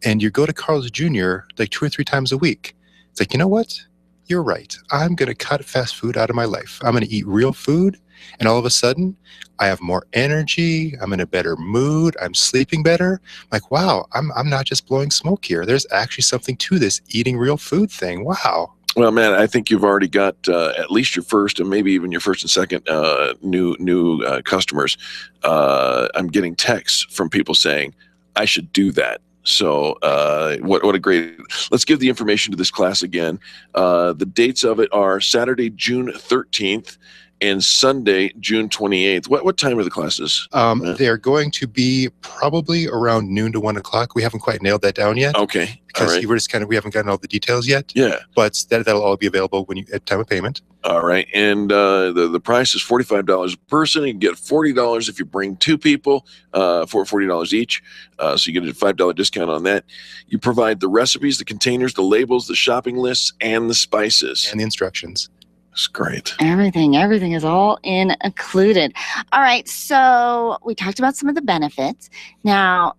and you go to Carl's Jr. like 2 or 3 times a week. It's like, you know what? You're right. I'm going to cut fast food out of my life. I'm going to eat real food. And all of a sudden, I have more energy. I'm in a better mood. I'm sleeping better. Like, wow, I'm not just blowing smoke here. There's actually something to this eating real food thing. Wow. Well, man, I think you've already got at least your first and maybe even your first and second new customers. I'm getting texts from people saying, I should do that. So what a great, let's give the information to this class again. The dates of it are Saturday, June 13th and Sunday, June 28th. What time are the classes? They're going to be probably around noon to 1 o'clock. We haven't quite nailed that down yet. Okay. Because right. we haven't gotten all the details yet. Yeah. But that'll all be available at time of payment. All right. And the price is $45 a person. You can get $40 if you bring 2 people for $40 each. So you get a $5 discount on that. You provide the recipes, the containers, the labels, the shopping lists, and the spices. And the instructions. That's great. Everything is all included. All right. So we talked about some of the benefits. Now,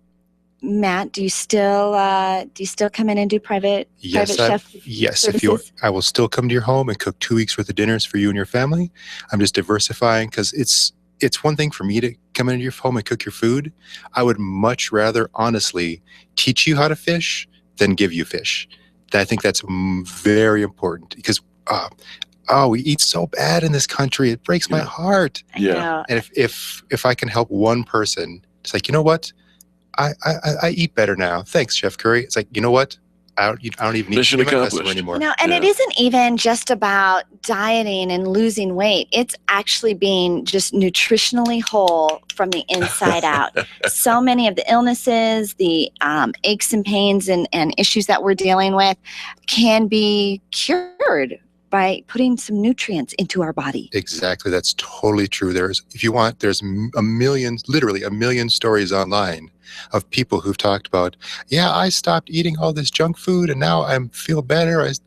Matt, do you still come in and do private chef? Yes, services? I will still come to your home and cook 2 weeks worth of dinners for you and your family. I'm just diversifying because it's one thing for me to come into your home and cook your food. I would much rather, honestly, teach you how to fish than give you fish. I think that's very important because we eat so bad in this country. It breaks my heart. Yeah. And if I can help one person, it's like, you know what? I eat better now. Thanks, Chef Curry. It's like, you know what? I don't even need to be my customer anymore. No, and it isn't even just about dieting and losing weight. It's actually being just nutritionally whole from the inside out. So many of the illnesses, the aches and pains and issues that we're dealing with can be cured by putting some nutrients into our body. Exactly. That's totally true. There's literally a million stories online of people who've talked about, I stopped eating all this junk food and now I feel better, et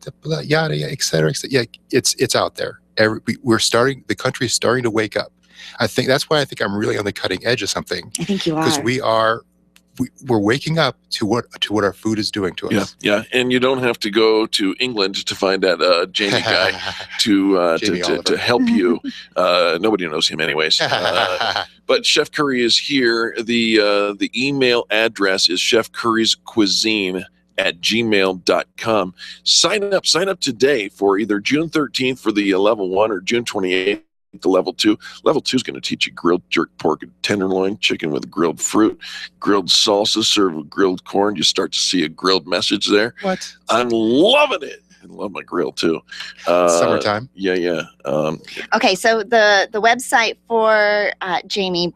cetera. Yeah, it's out there. The country is starting to wake up. I think that's why I think I'm really on the cutting edge of something. I think you are. Because we're waking up to what our food is doing to us. Yeah, and you don't have to go to England to find that Jamie guy to help you. Nobody knows him anyways. But Chef Curry is here. The email address is chefcurryscuisine@gmail.com. Sign up today for either June 13th for the level 1 or June 28th. The level 2. Level 2 is going to teach you grilled jerk pork and tenderloin, chicken with grilled fruit, grilled salsa served with grilled corn. You start to see a grilled message there. What? I'm loving it. I love my grill too. Summertime. Yeah. Okay, so the website for Jamie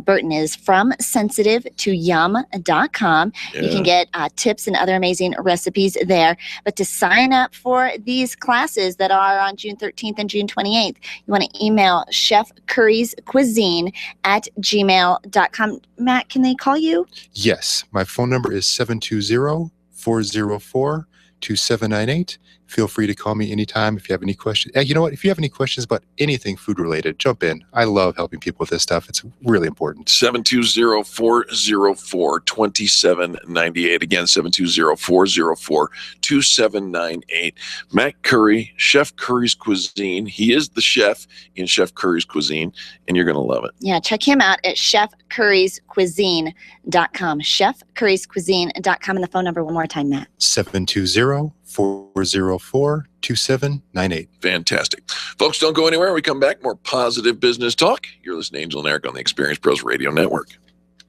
Burton is fromsensitivetoyum.com. You can get tips and other amazing recipes there. But to sign up for these classes that are on June 13th and June 28th, you want to email chefcurryscuisine@gmail.com. Matt, can they call you? Yes. My phone number is 720-404-2798. Feel free to call me anytime if you have any questions. You know what? If you have any questions about anything food related, jump in. I love helping people with this stuff. It's really important. 720-404-2798. Again, 720-404-2798. Matt Curry, Chef Curry's Cuisine. He is the chef in Chef Curry's Cuisine, and you're going to love it. Yeah, check him out at chefcurryscuisine.com. chefcurryscuisine.com. And the phone number one more time, Matt. 720-404-2798. Fantastic. Folks, don't go anywhere. When we come back, more positive business talk. You're listening to Angel and Eric on the Experience Pros Radio Network.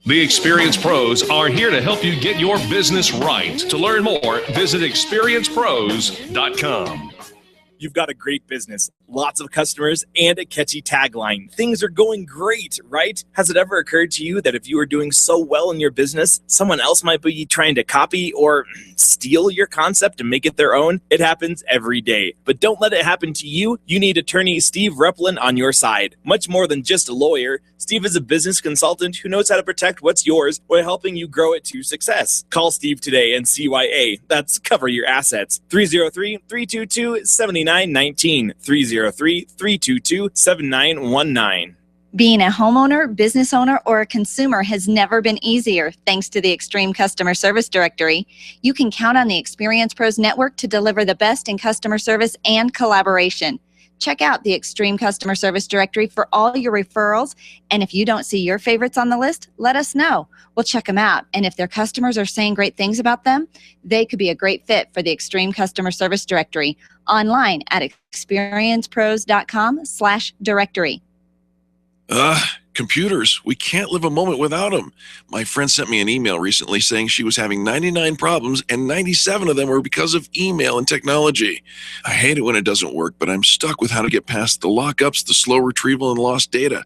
The Experience Pros are here to help you get your business right. To learn more, visit experiencepros.com. You've got a great business. lots of customers, and a catchy tagline. Things are going great, right? Has it ever occurred to you that if you are doing so well in your business, someone else might be trying to copy or steal your concept and make it their own? It happens every day. But don't let it happen to you. You need attorney Steve Replin on your side. Much more than just a lawyer, Steve is a business consultant who knows how to protect what's yours while helping you grow it to success. Call Steve today and CYA. That's Cover Your Assets. 303-322-7919. 303-322-7919. Being a homeowner, business owner, or a consumer has never been easier thanks to the Extreme Customer Service Directory. You can count on the Experience Pros Network to deliver the best in customer service and collaboration. Check out the Extreme Customer Service Directory for all your referrals. And if you don't see your favorites on the list, let us know. We'll check them out. And if their customers are saying great things about them, they could be a great fit for the Extreme Customer Service Directory. Online at experiencepros.com/directory. Computers. We can't live a moment without them. My friend sent me an email recently saying she was having 99 problems and 97 of them were because of email and technology. I hate it when it doesn't work, but I'm stuck with how to get past the lockups, the slow retrieval, and lost data.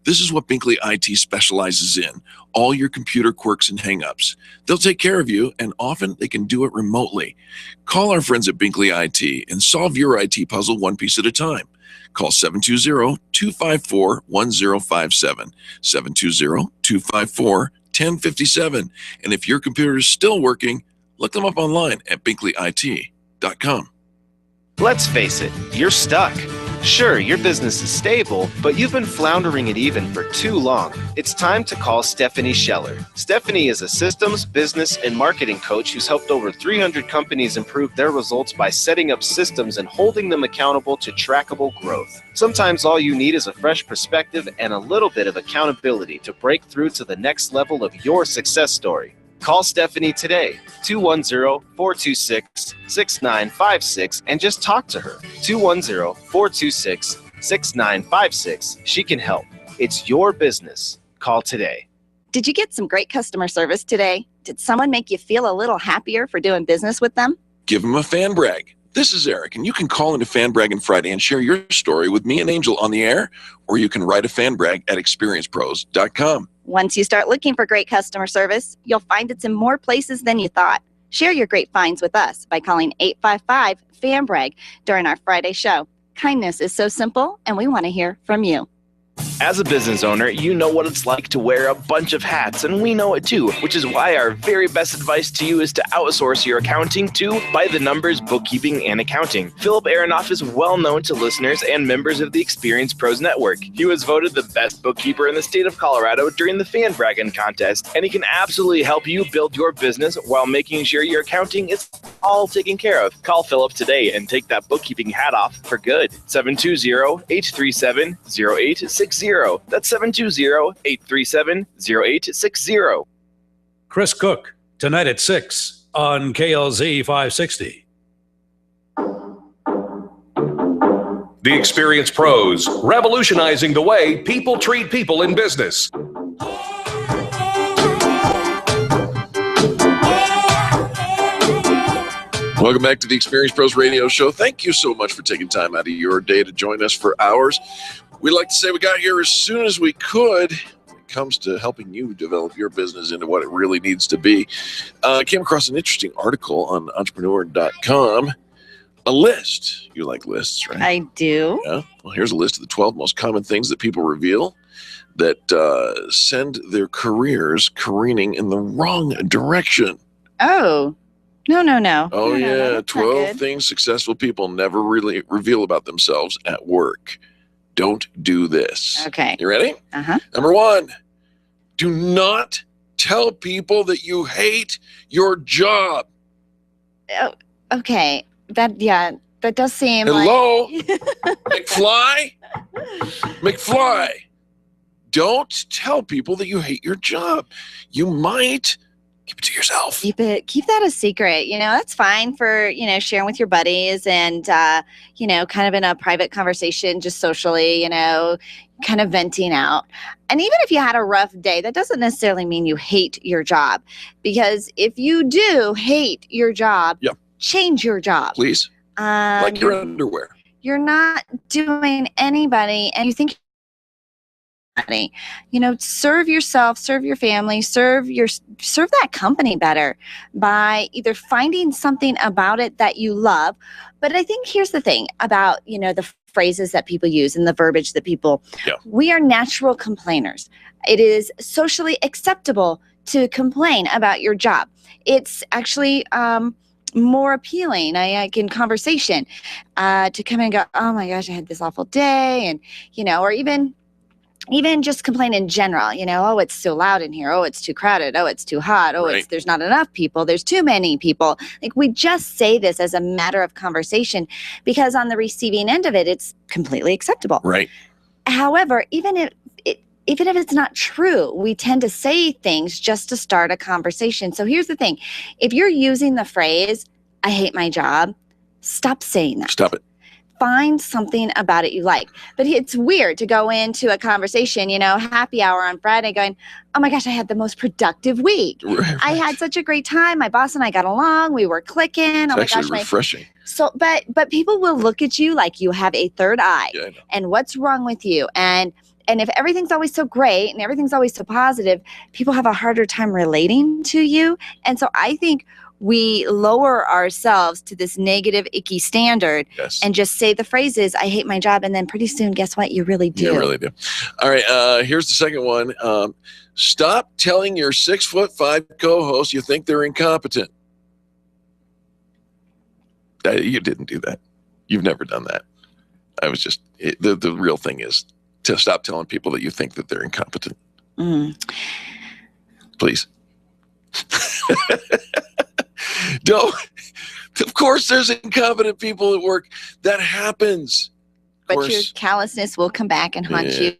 This is what Binkley IT specializes in, all your computer quirks and hangups. They'll take care of you, and often they can do it remotely. Call our friends at Binkley IT and solve your IT puzzle one piece at a time. Call 720-254-1057, 720-254-1057. And if your computer is still working, look them up online at binkleyit.com. Let's face it, you're stuck. Sure, your business is stable, but you've been floundering it even for too long. It's time to call Stephanie Scheller. Stephanie is a systems, business, and marketing coach who's helped over 300 companies improve their results by setting up systems and holding them accountable to trackable growth. Sometimes all you need is a fresh perspective and a little bit of accountability to break through to the next level of your success story. Call Stephanie today, 210-426-6956, and just talk to her. 210-426-6956. She can help. It's your business. Call today. Did you get some great customer service today? Did someone make you feel a little happier for doing business with them? Give them a fan brag. This is Eric, and you can call into Fan Braggin Friday and share your story with me and Angel on the air, or you can write a fan brag at experiencepros.com. Once you start looking for great customer service, you'll find it's in more places than you thought. Share your great finds with us by calling 855-FAN-BRAG during our Friday show. Kindness is so simple, and we want to hear from you. As a business owner, you know what it's like to wear a bunch of hats, and we know it too, which is why our very best advice to you is to outsource your accounting to By the Numbers Bookkeeping and Accounting. Philip Aronoff is well known to listeners and members of the Experience Pros Network. He was voted the best bookkeeper in the state of Colorado during the Fan Braggin contest, and he can absolutely help you build your business while making sure your accounting is all taken care of. Call Philip today and take that bookkeeping hat off for good. 720-837-0860. That's 720-837-0860. Chris Cook, tonight at 6 on KLZ 560. The Experience Pros, revolutionizing the way people treat people in business. Welcome back to the Experience Pros Radio Show. Thank you so much for taking time out of your day to join us for ours. We'd like to say we got here as soon as we could when it comes to helping you develop your business into what it really needs to be. I came across an interesting article on entrepreneur.com. A list. You like lists, right? I do. Yeah. Well, here's a list of the 12 most common things that people reveal that send their careers careening in the wrong direction. Oh. No. Oh, no, yeah. 12 things successful people never really reveal about themselves at work. Don't do this. Okay. You ready? Uh-huh. Number 1, do not tell people that you hate your job. Oh, okay. That does seem Hello? like... McFly. Don't tell people that you hate your job. You might... Keep it to yourself. Keep that a secret. That's fine for, sharing with your buddies and, kind of in a private conversation, just socially, kind of venting out. And even if you had a rough day, that doesn't necessarily mean you hate your job. Because if you do hate your job, change your job. Please. Like your underwear. you're not doing anybody, and you think, serve yourself, serve your family, serve that company better by either finding something about it that you love. But I think here's the thing about, the phrases that people use and the verbiage that people, we are natural complainers. It is socially acceptable to complain about your job. It's actually, more appealing, like in conversation, to come in and go, oh my gosh, I had this awful day. And, or even just complain in general, oh, it's so loud in here. Oh, it's too crowded. Oh, it's too hot. Oh, there's not enough people. There's too many people. Like, we just say this as a matter of conversation because on the receiving end of it, it's completely acceptable. Right. However, even if it's not true, we tend to say things just to start a conversation. So here's the thing. If you're using the phrase, I hate my job, stop saying that. Stop it. Find something about it you like. But it's weird to go into a conversation, happy hour on Friday going, oh my gosh, I had the most productive week. Right. I had such a great time. My boss and I got along. We were clicking. It's actually refreshing. So, but people will look at you like you have a third eye. Yeah, I know. And what's wrong with you? And if everything's always so great and everything's always so positive, people have a harder time relating to you. And so I think we lower ourselves to this negative, icky standard and just say the phrases, I hate my job. And then pretty soon, guess what? You really do. You really do. All right. Here's the second one. Stop telling your 6'5" co-host you think they're incompetent. You didn't do that. You've never done that. I was just, the real thing is to stop telling people that you think that they're incompetent. Please. Don't. Of course, there's incompetent people at work. That happens. But your callousness will come back and haunt you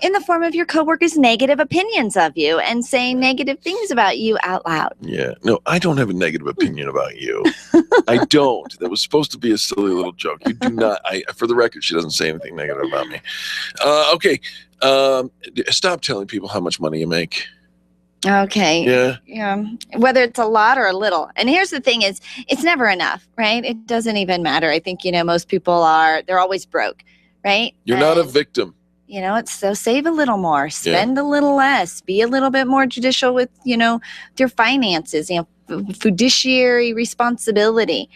in the form of your coworkers' negative opinions of you and saying negative things about you out loud. Yeah. No, I don't have a negative opinion about you. I don't. That was supposed to be a silly little joke. You do not. For the record, she doesn't say anything negative about me. Okay. Stop telling people how much money you make. Okay. Yeah. Whether it's a lot or a little. And here's the thing is, it's never enough, right? It doesn't even matter. I think, most people they're always broke, right? You're not a victim. It's so save a little more, spend a little less, be a little bit more judicial with, your finances, fiduciary responsibility.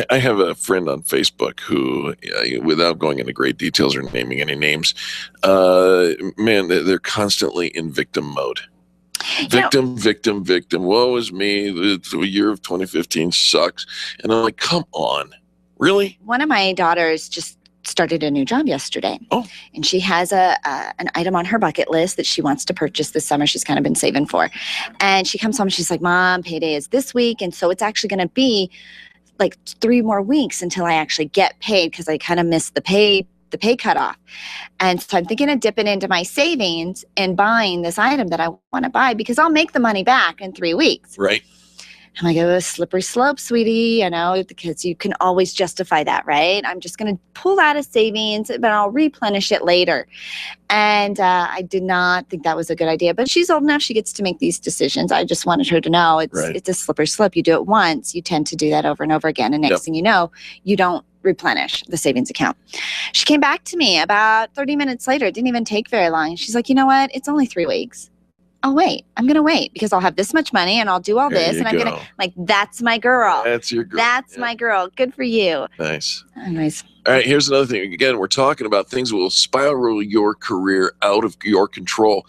I have a friend on Facebook who, without going into great details or naming any names, man, they're constantly in victim mode. Victim. Woe is me. The year of 2015 sucks. And I'm like, come on. Really? One of my daughters just started a new job yesterday. Oh. And she has an item on her bucket list that she wants to purchase this summer. She's kind of been saving for. And she comes home and she's like, Mom, payday is this week. And so it's actually going to be like 3 more weeks until I actually get paid because I kind of missed the pay cutoff. And so I'm thinking of dipping into my savings and buying this item that I want to buy because I'll make the money back in 3 weeks. Right. I'm like, oh, slippery slope, sweetie, because you can always justify that, right? I'm just going to pull out of savings, but I'll replenish it later. And I did not think that was a good idea, but she's old enough. She gets to make these decisions. I just wanted her to know it's a slippery slope. You do it once, you tend to do that over and over again. And next thing you know, you don't replenish the savings account. She came back to me about 30 minutes later. It didn't even take very long. She's like, you know what? It's only 3 weeks. I'll wait. I'm going to wait because I'll have this much money and I'll do all this. And I'm going to, that's my girl. That's your girl. That's my girl. Good for you. Nice. Anyways. All right. Here's another thing. Again, we're talking about things that will spiral your career out of your control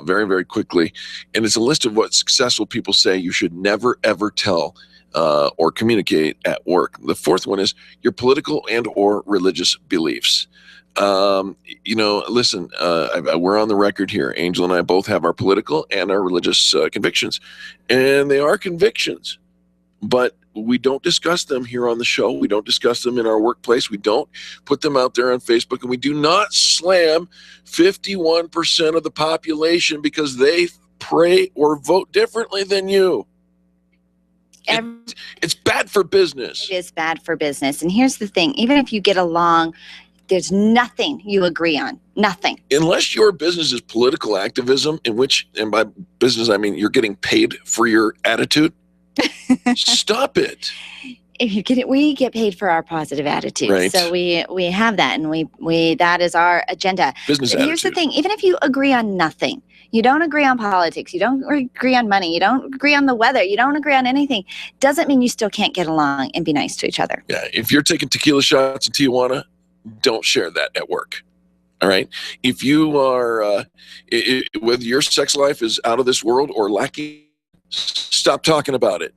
very, very quickly. And it's a list of what successful people say you should never, ever tell or communicate at work. The fourth one is your political and or religious beliefs. Listen, we're on the record here. Angel and I both have our political and our religious convictions, and they are convictions, but we don't discuss them here on the show. We don't discuss them in our workplace. We don't put them out there on Facebook, and we do not slam 51% of the population because they pray or vote differently than you. It's bad for business. It is bad for business. And here's the thing, even if you get along, there's nothing you agree on. Nothing. Unless your business is political activism, and by business I mean you're getting paid for your attitude, stop it. we get paid for our positive attitude. Right. So we have that, and we that is our agenda. Business Here's the attitude. thing: even if you agree on nothing, you don't agree on politics, you don't agree on money, you don't agree on the weather, you don't agree on anything, doesn't mean you still can't get along and be nice to each other. Yeah, if you're taking tequila shots in Tijuana, don't share that at work. All right. If you are, whether your sex life is out of this world or lacking, stop talking about it.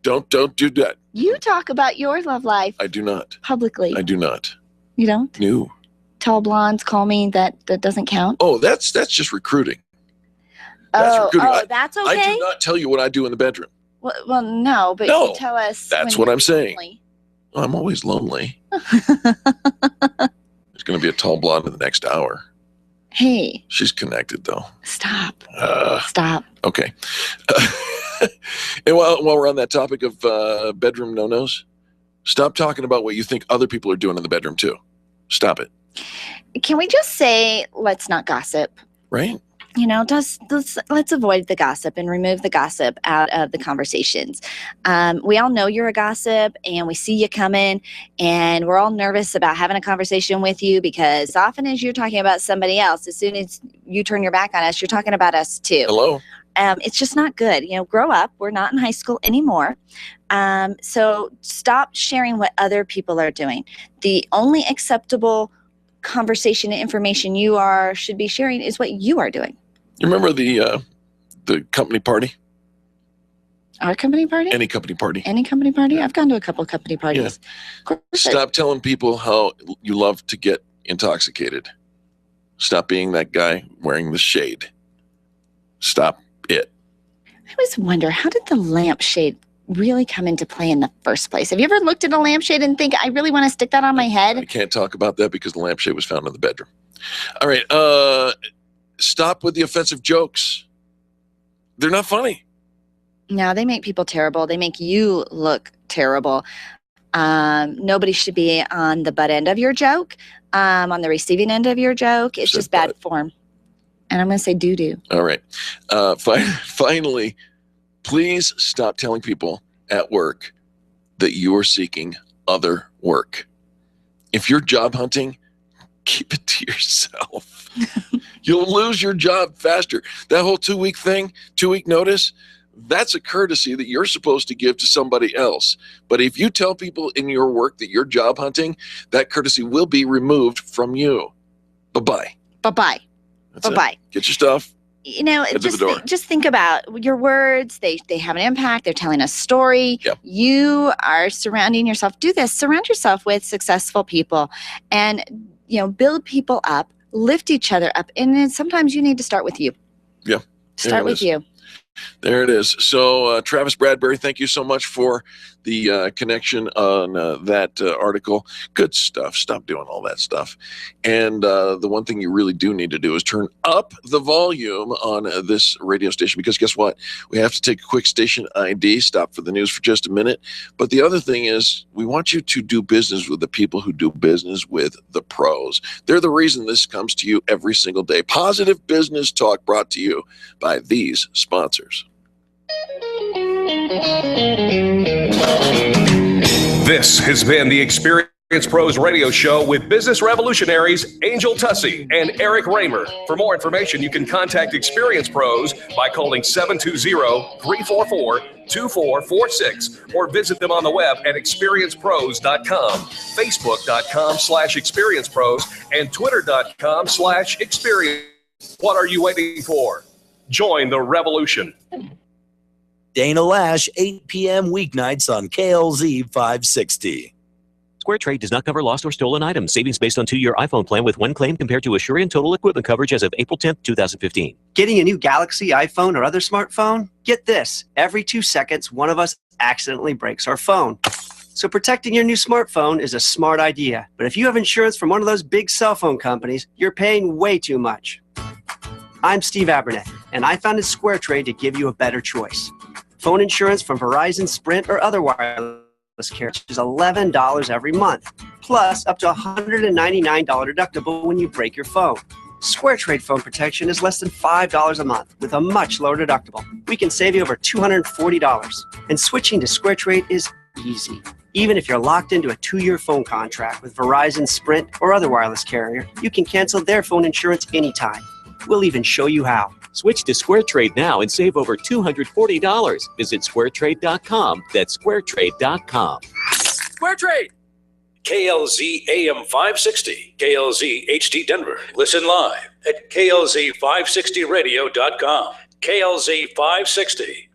Don't do that. You talk about your love life I do not. publicly. I do not. You don't? No. Tall blondes call me, that doesn't count? Oh, that's just recruiting. That's recruiting. That's okay? I do not tell you what I do in the bedroom. Well, no, but No, you tell us. That's when what you're I'm saying. lonely. Well, I'm always lonely. There's going to be a tall blonde in the next hour. Hey. She's connected, though. Stop. Stop. Okay. And while we're on that topic of bedroom no-nos, stop talking about what you think other people are doing in the bedroom, too. Stop it. Can we just say, let's not gossip? Right? Let's avoid the gossip and remove the gossip out of the conversations. We all know you're a gossip, and we see you coming, and we're all nervous about having a conversation with you, because as often as you're talking about somebody else, as soon as you turn your back on us, you're talking about us too. Hello? It's just not good. Grow up. We're not in high school anymore. So stop sharing what other people are doing. The only acceptable conversation and information you should be sharing is what you are doing. You remember the company party? Our company party? Any company party. Any company party? I've gone to a couple of company parties. Yeah. Stop telling people how you love to get intoxicated. Stop being that guy wearing the shade. Stop it. I always wonder, how did the lampshade really come into play in the first place? Have you ever looked at a lampshade and think, I really want to stick that on my head? I can't talk about that because the lampshade was found in the bedroom. All right. Stop with the offensive jokes. They're not funny. No, they make people terrible. They make you look terrible. Nobody should be on the butt end of your joke, on the receiving end of your joke. It's just bad form. And I'm going to say doo-doo. All right. Finally, please stop telling people at work that you are seeking other work. If you're job hunting, keep it to yourself. You'll lose your job faster. That whole 2-week notice, that's a courtesy that you're supposed to give to somebody else. But if you tell people in your work that you're job hunting, that courtesy will be removed from you. Bye-bye. Bye-bye. That's Bye-bye. it. Get your stuff. Head to the door. Just think about your words. They have an impact. They're telling a story. Yep. You are surrounding yourself. Do this. Surround yourself with successful people, and build people up, lift each other up. And then sometimes you need to start with you. Yeah. Start with you. There it is. So, Travis Bradbury, thank you so much for the connection on that article. Good stuff. Stop doing all that stuff. And the one thing you really do need to do is turn up the volume on this radio station, because guess what? We have to take a quick station ID, stop for the news for just a minute. But the other thing is, we want you to do business with the people who do business with the pros. They're the reason this comes to you every single day. Positive Business Talk brought to you by these sponsors. This has been the Experience Pros Radio Show with business revolutionaries Angel Tussey and Eric Raymer. For more information, you can contact Experience Pros by calling 720-344-2446 or visit them on the web at experiencepros.com, facebook.com/experiencepros, and twitter.com/experience. What are you waiting for? Join the revolution. Dana Lash, 8 p.m. weeknights on KLZ 560. Square Trade does not cover lost or stolen items. Savings based on 2-year iPhone plan with one claim compared to Assurant total equipment coverage as of April 10th, 2015. Getting a new Galaxy, iPhone, or other smartphone? Get this. Every 2 seconds, one of us accidentally breaks our phone. So protecting your new smartphone is a smart idea. But if you have insurance from one of those big cell phone companies, you're paying way too much. I'm Steve Aberneth, and I founded Square Trade to give you a better choice. Phone insurance from Verizon, Sprint, or other wireless carriers is $11 every month, plus up to $199 deductible when you break your phone. Square Trade phone protection is less than $5 a month with a much lower deductible. We can save you over $240. And switching to Square Trade is easy. Even if you're locked into a 2-year phone contract with Verizon, Sprint, or other wireless carrier, you can cancel their phone insurance anytime. We'll even show you how. Switch to SquareTrade now and save over $240. Visit squaretrade.com. That's squaretrade.com. SquareTrade. KLZ AM 560, KLZ HD Denver. Listen live at KLZ560radio.com. KLZ 560.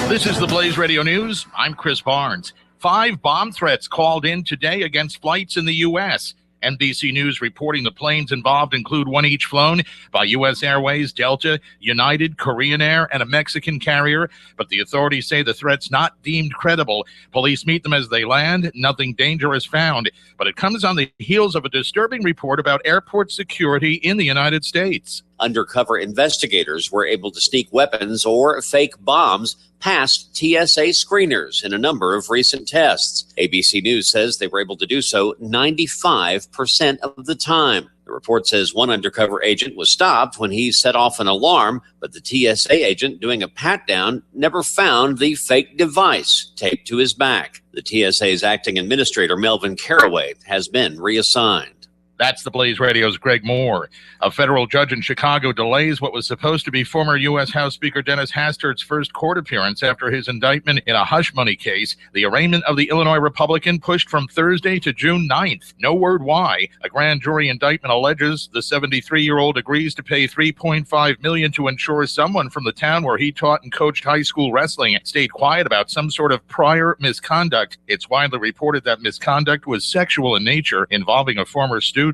This is the Blaze Radio News. I'm Chris Barnes. 5 bomb threats called in today against flights in the U.S. NBC News reporting the planes involved include one each flown by U.S. Airways, Delta, United, Korean Air, and a Mexican carrier. But the authorities say the threats not deemed credible. Police meet them as they land. Nothing dangerous found. But it comes on the heels of a disturbing report about airport security in the United States. Undercover investigators were able to sneak weapons or fake bombs past TSA screeners in a number of recent tests. ABC News says they were able to do so 95% of the time. The report says one undercover agent was stopped when he set off an alarm, but the TSA agent doing a pat-down never found the fake device taped to his back. The TSA's acting administrator, Melvin Caraway, has been reassigned. That's the Blaze Radio's Greg Moore. A federal judge in Chicago delays what was supposed to be former U.S. House Speaker Dennis Hastert's first court appearance after his indictment in a hush money case. The arraignment of the Illinois Republican pushed from Thursday to June 9th. No word why. A grand jury indictment alleges the 73-year-old agrees to pay $3.5 million to ensure someone from the town where he taught and coached high school wrestling stayed quiet about some sort of prior misconduct. It's widely reported that misconduct was sexual in nature, involving a former student.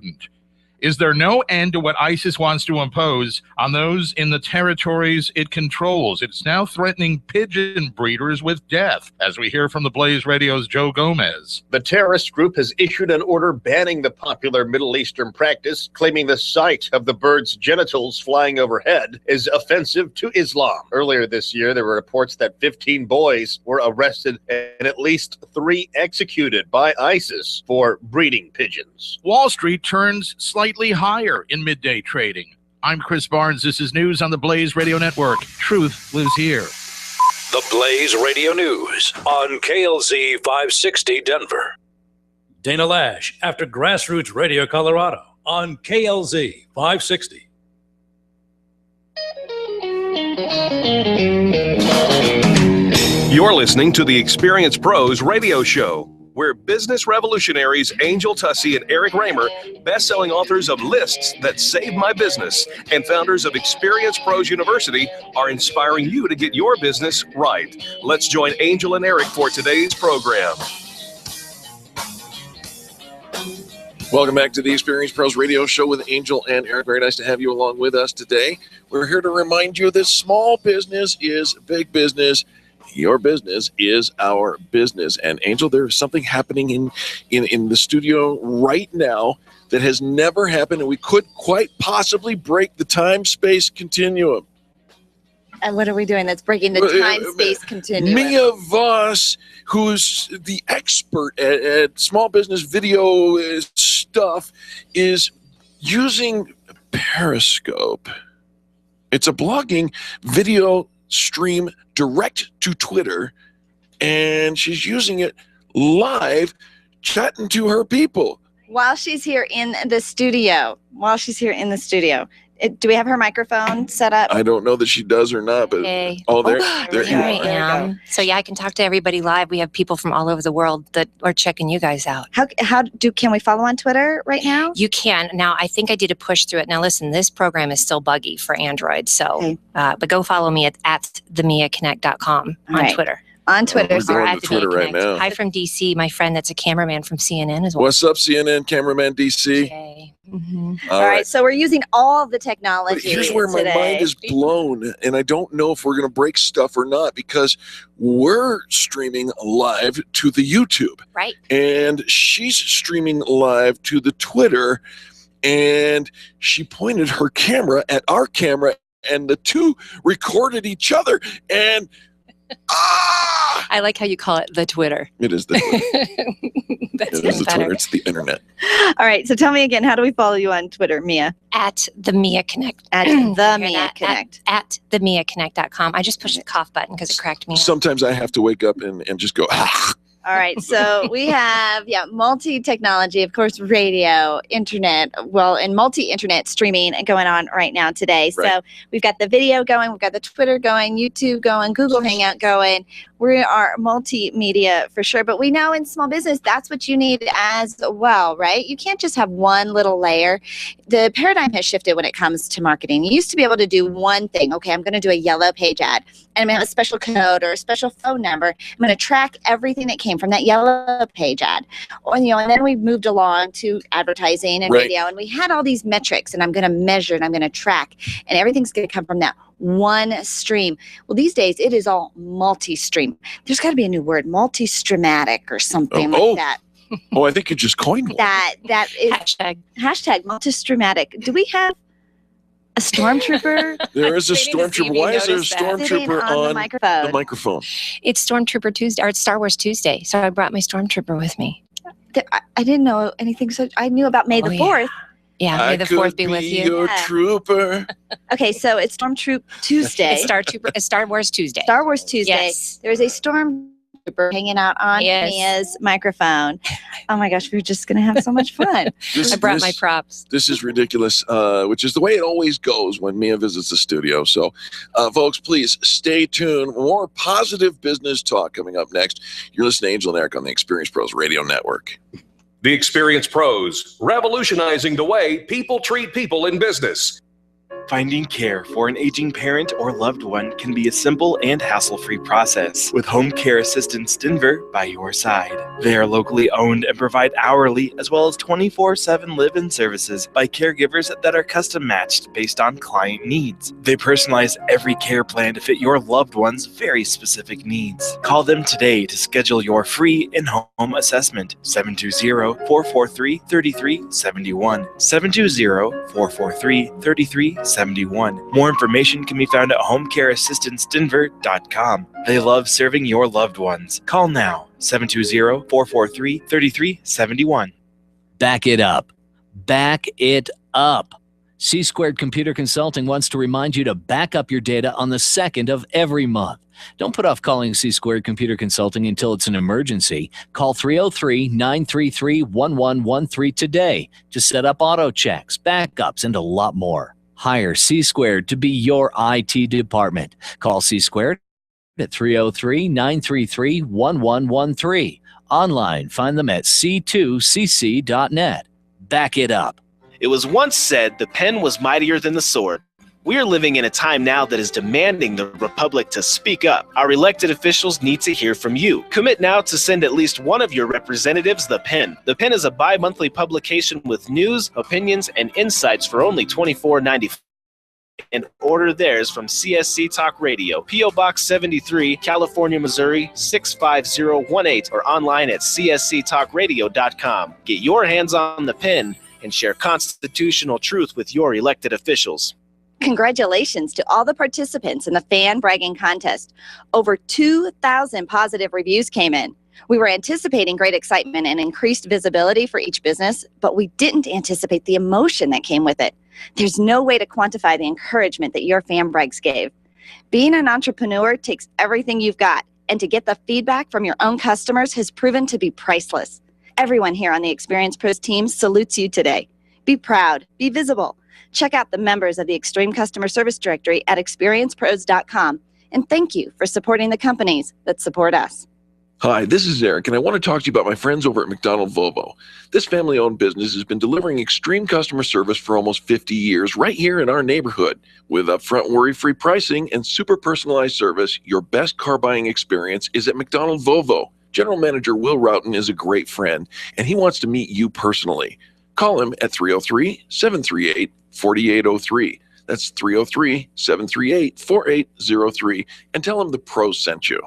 Is there no end to what ISIS wants to impose on those in the territories it controls? It's now threatening pigeon breeders with death, as we hear from the Blaze Radio's Joe Gomez. The terrorist group has issued an order banning the popular Middle Eastern practice, claiming the sight of the bird's genitals flying overhead is offensive to Islam. Earlier this year, there were reports that 15 boys were arrested and at least 3 executed by ISIS for breeding pigeons. Wall Street turns slightly higher in midday trading. I'm Chris Barnes. This is news on the Blaze Radio Network. Truth lives here. The Blaze Radio News on KLZ 560 Denver. Dana Lash after Grassroots Radio Colorado on KLZ 560. You're listening to the Experience Pros radio show, where business revolutionaries Angel Tussey and Eric Raymer, best-selling authors of Lists That Saved My Business, and founders of Experience Pros University, are inspiring you to get your business right. Let's join Angel and Eric for today's program. Welcome back to the Experience Pros Radio Show with Angel and Eric. Very nice to have you along with us today. We're here to remind you that small business is big business. Your business is our business. And Angel, there's something happening in the studio right now that has never happened, and we couldn't quite possibly break the time-space continuum. And what are we doing that's breaking the time-space continuum? Mia Voss, who's the expert at small business video stuff, is using Periscope. It's a blogging video stream direct to Twitter, and she's using it live, chatting to her people. While she's here in the studio. Do we have her microphone set up? I don't know that she does or not, but hey. there Here I am. So yeah, I can talk to everybody live. We have people from all over the world that are checking you guys out. Can we follow on Twitter right now? You can. Now, I think I did a push through it. Now, listen, this program is still buggy for Android. So, but go follow me at themiaconnect.com on Twitter. On Twitter. We're on Twitter right now. Hi from DC, my friend that's a cameraman from CNN as well. What's up, CNN cameraman DC? Okay. All right, so we're using all the technology. But here's where my mind is blown, and I don't know if we're going to break stuff or not, because we're streaming live to the YouTube. Right. And she's streaming live to the Twitter, and she pointed her camera at our camera, and the two recorded each other, and I I like how you call it the Twitter. It is the Twitter. That's It is the better. Twitter. It's the internet. All right. So tell me again, how do we follow you on Twitter, Mia? At the Mia Connect. At the Mia Connect. At the MiaConnect.com. I just pushed the cough button because it cracked me up. Sometimes I have to wake up and just go, All right. So we have, multi-technology, of course, radio, internet, and multi-internet streaming going on right now today. Right. So we've got the video going, we've got the Twitter going, YouTube going, Google Hangout going. We are multimedia for sure, but we know in small business, that's what you need as well, right? You can't just have one little layer. The paradigm has shifted when it comes to marketing. You used to be able to do one thing. Okay, I'm going to do a yellow page ad, and I'm going to have a special code or a special phone number. I'm going to track everything that came from that yellow page ad. And then we moved along to advertising and radio, and we had all these metrics, and I'm going to measure and I'm going to track, and everything's going to come from that one stream. Well, these days it is all multi-stream. There's got to be a new word, multi-streamatic or something like that. I think you just coined one. That is hashtag multi-streamatic. Do we have a stormtrooper? There is a stormtrooper. Why is there a stormtrooper on the microphone? the microphone? It's Stormtrooper Tuesday, or it's Star Wars Tuesday. So I brought my Stormtrooper with me. I didn't know anything. So I knew about May the 4th. Yeah, May the 4th be with you. Your trooper. Okay, so it's Stormtroop Tuesday. It's Star Wars Tuesday. Star Wars Tuesday. Yes. There is a stormtrooper hanging out on Mia's microphone. Oh my gosh, we're just going to have so much fun. I brought my props. This is ridiculous, which is the way it always goes when Mia visits the studio. So, folks, please stay tuned. More positive business talk coming up next. You're listening to Angel and Eric on the Experience Pros Radio Network. The Experience Pros, revolutionizing the way people treat people in business. Finding care for an aging parent or loved one can be a simple and hassle-free process with Home Care Assistance Denver by your side. They are locally owned and provide hourly as well as 24/7 live-in services by caregivers that are custom matched based on client needs. They personalize every care plan to fit your loved one's very specific needs. Call them today to schedule your free in-home assessment. 720-443-3371. 720-443-3371. More information can be found at homecareassistancedenver.com. They love serving your loved ones. Call now, 720-443-3371. Back it up. Back it up. C-Squared Computer Consulting wants to remind you to back up your data on the 2nd of every month. Don't put off calling C-Squared Computer Consulting until it's an emergency. Call 303-933-1113 today to set up auto checks, backups, and a lot more. Hire C-Squared to be your IT department. Call C-Squared at 303-933-1113. Online, find them at c2cc.net. Back it up. It was once said the pen was mightier than the sword. We are living in a time now that is demanding the Republic to speak up. Our elected officials need to hear from you. Commit now to send at least one of your representatives the pen. The pen is a bi-monthly publication with news, opinions, and insights for only $24.95. And order theirs from CSC Talk Radio, P.O. Box 73, California, Missouri 65018, or online at csctalkradio.com. Get your hands on the pen and share constitutional truth with your elected officials. Congratulations to all the participants in the fan bragging contest. Over 2,000 positive reviews came in. We were anticipating great excitement and increased visibility for each business, but we didn't anticipate the emotion that came with it. There's no way to quantify the encouragement that your fan brags gave. Being an entrepreneur takes everything you've got, and to get the feedback from your own customers has proven to be priceless. Everyone here on the Experience Pros team salutes you today. Be proud, be visible. Check out the members of the Extreme Customer Service Directory at experiencepros.com. And thank you for supporting the companies that support us. Hi, this is Eric, and I want to talk to you about my friends over at McDonald Volvo. This family-owned business has been delivering extreme customer service for almost 50 years right here in our neighborhood. With upfront worry-free pricing and super personalized service, your best car buying experience is at McDonald Volvo. General Manager Will Roughton is a great friend, and he wants to meet you personally. Call him at 303-738-4803. That's 303-738-4803, and tell him the pros sent you.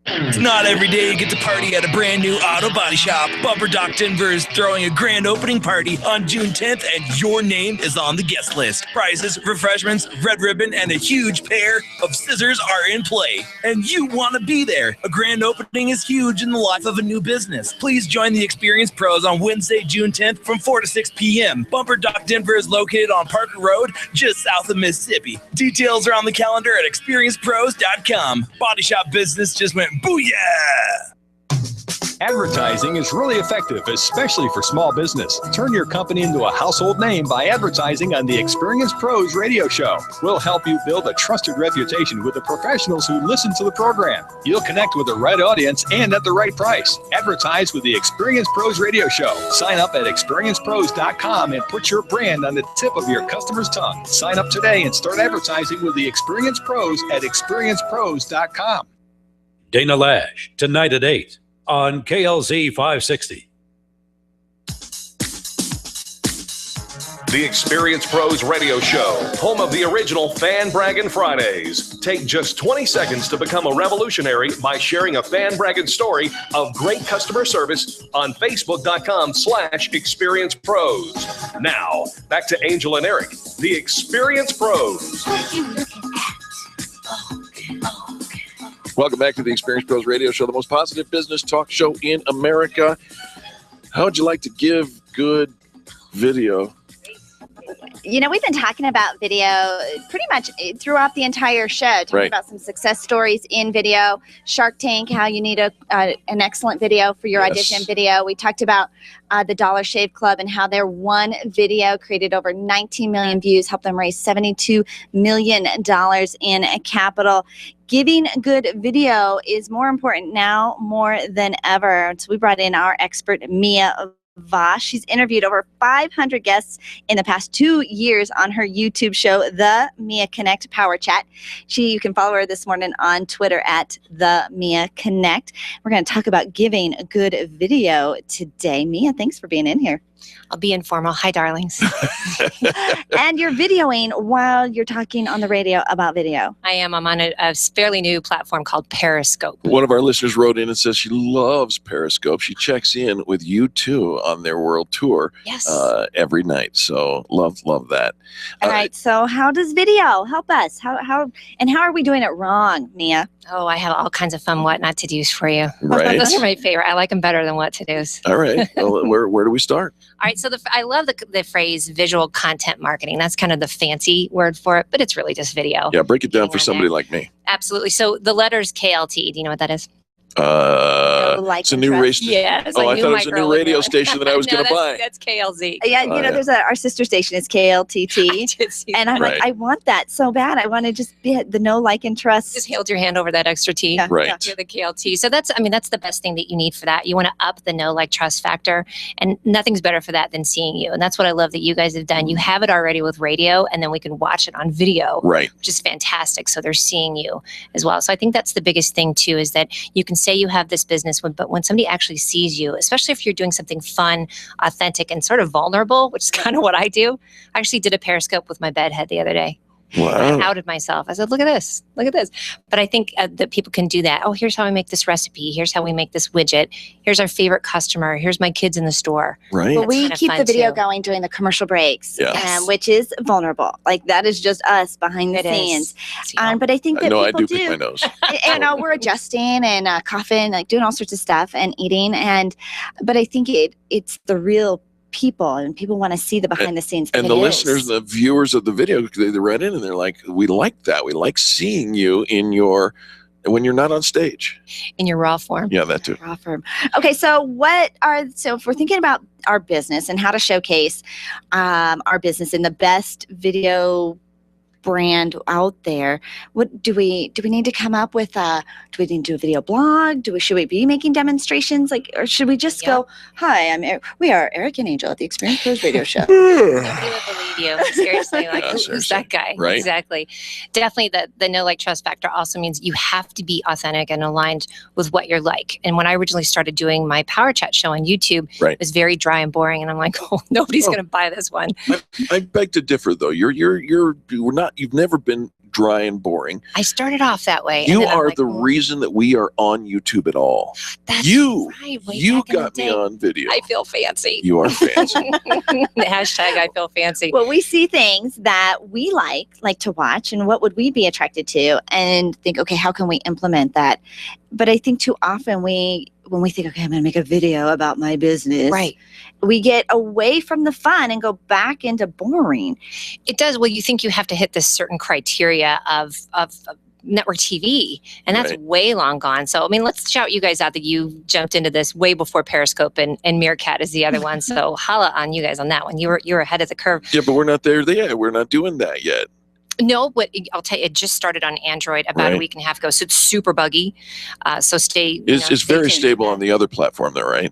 It's not every day you get to party at a brand new auto body shop. Bumper Dock Denver is throwing a grand opening party on June 10th, and your name is on the guest list. Prizes, refreshments, red ribbon, and a huge pair of scissors are in play. And you want to be there. A grand opening is huge in the life of a new business. Please join the Experienced Pros on Wednesday, June 10th from 4 to 6 p.m. Bumper Dock Denver is located on Parker Road, just south of Mississippi. Details are on the calendar at experiencepros.com. Body shop business just went booyah! Advertising is really effective, especially for small business. Turn your company into a household name by advertising on the Experienced Pros radio show. We'll help you build a trusted reputation with the professionals who listen to the program. You'll connect with the right audience and at the right price. Advertise with the Experienced Pros radio show. Sign up at experiencepros.com and put your brand on the tip of your customer's tongue. Sign up today and start advertising with the Experienced Pros at experiencepros.com. Dana Lash, tonight at 8 on KLZ 560. The Experience Pros Radio Show, home of the original Fan Braggin Fridays. Take just 20 seconds to become a revolutionary by sharing a Fan Braggin story of great customer service on Facebook.com/Experience Pros. Now, back to Angel and Eric, the Experience Pros. Welcome back to the Experience Pros Radio Show, the most positive business talk show in America. How would you like to give good video? You know, we've been talking about video pretty much throughout the entire show, talking about some success stories in video, Shark Tank, how you need an excellent video for your audition video. We talked about the Dollar Shave Club and how their one video created over 19 million views, helped them raise $72 million in capital. Giving good video is more important now more than ever. So we brought in our expert, Mia Voss. She's interviewed over 500 guests in the past 2 years on her YouTube show, The Mia Connect Power Chat. You can follow her this morning on Twitter at The Mia Connect. We're going to talk about giving a good video today. Mia, thanks for being in here. I'll be informal. Hi, darlings. And you're videoing while you're talking on the radio about video. I am. I'm on a fairly new platform called Periscope. One of our listeners wrote in and says she loves Periscope. She checks in with you two on their world tour every night. So love that. All right. So how does video help us? How are we doing it wrong, Mia? Oh, I have all kinds of fun what not to do's for you. Right. Those are my favorite. I like them better than what to do's. All right. Well, where do we start? All right. So I love the phrase visual content marketing. That's kind of the fancy word for it, but it's really just video. Yeah. Break it down for somebody like me. Absolutely. So the letters KLT, do you know what that is? It's a new race. Yeah. I thought it was a new radio station that I was going to buy. That's KLZ. Yeah, there's our sister station is KLTT, and I'm like, I want that so bad. I want to just be the know, like, and trust. Just hold your hand over that extra T. Yeah. Right. You're the KLT. So that's the best thing that you need for that. You want to up the know, like, trust factor, and nothing's better for that than seeing you. And that's what I love that you guys have done. You have it already with radio, and then we can watch it on video, right? Which is fantastic. So they're seeing you as well. So I think that's the biggest thing too, is that you can say you have this business, but when somebody actually sees you, especially if you're doing something fun, authentic, and sort of vulnerable, which is kind of what I do. I actually did a Periscope with my bedhead the other day. Wow. I outed myself. I said, look at this. But I think that people can do that. Oh, here's how I make this recipe. Here's how we make this widget. Here's our favorite customer. Here's my kids in the store. Right. Well, we keep the video going during the commercial breaks, which is vulnerable. Like, that is just us behind the scenes. But I think that people I do pick my nose. And we're adjusting and coughing, like doing all sorts of stuff and eating. But I think it's the real people, and people want to see the behind the scenes. And the listeners, the viewers of the video, they read in and they're like, we like that. We like seeing you when you're not on stage. In your raw form. Yeah, that too. Raw form. Okay, so if we're thinking about our business and how to showcase our business in the best video brand out there, what do we need to come up with? Do we need to do a video blog? Should we be making demonstrations, or should we just go, hi, we are Eric and Angel at the Experience Pros Radio Show? Nobody would believe you. Seriously, who's that guy? Right. Exactly. Definitely the know, like, trust factor also means you have to be authentic and aligned with what you're like. And when I originally started doing my Power Chat show on YouTube, it was very dry and boring, and I'm like, nobody's going to buy this one. I beg to differ, though. You've never been dry and boring. I started off that way. You are the reason that we are on YouTube at all. That's you, right. Way you back in the got me day. on video. I feel fancy. You are fancy. Hashtag I feel fancy. Well, we see things that we like to watch, and what would we be attracted to, and think, okay, how can we implement that? But I think too often when we think, okay, I'm going to make a video about my business, right, we get away from the fun and go back into boring. It does. Well, you think you have to hit this certain criteria of network TV, and that's way long gone. So, I mean, let's shout you guys out that you jumped into this way before Periscope and Meerkat is the other one. So, holla on you guys on that one. You're ahead of the curve. Yeah, but we're not there yet. We're not doing that yet. No, but I'll tell you, it just started on Android about a week and a half ago, so it's super buggy. So stay. It's very stable on the other platform, though, right?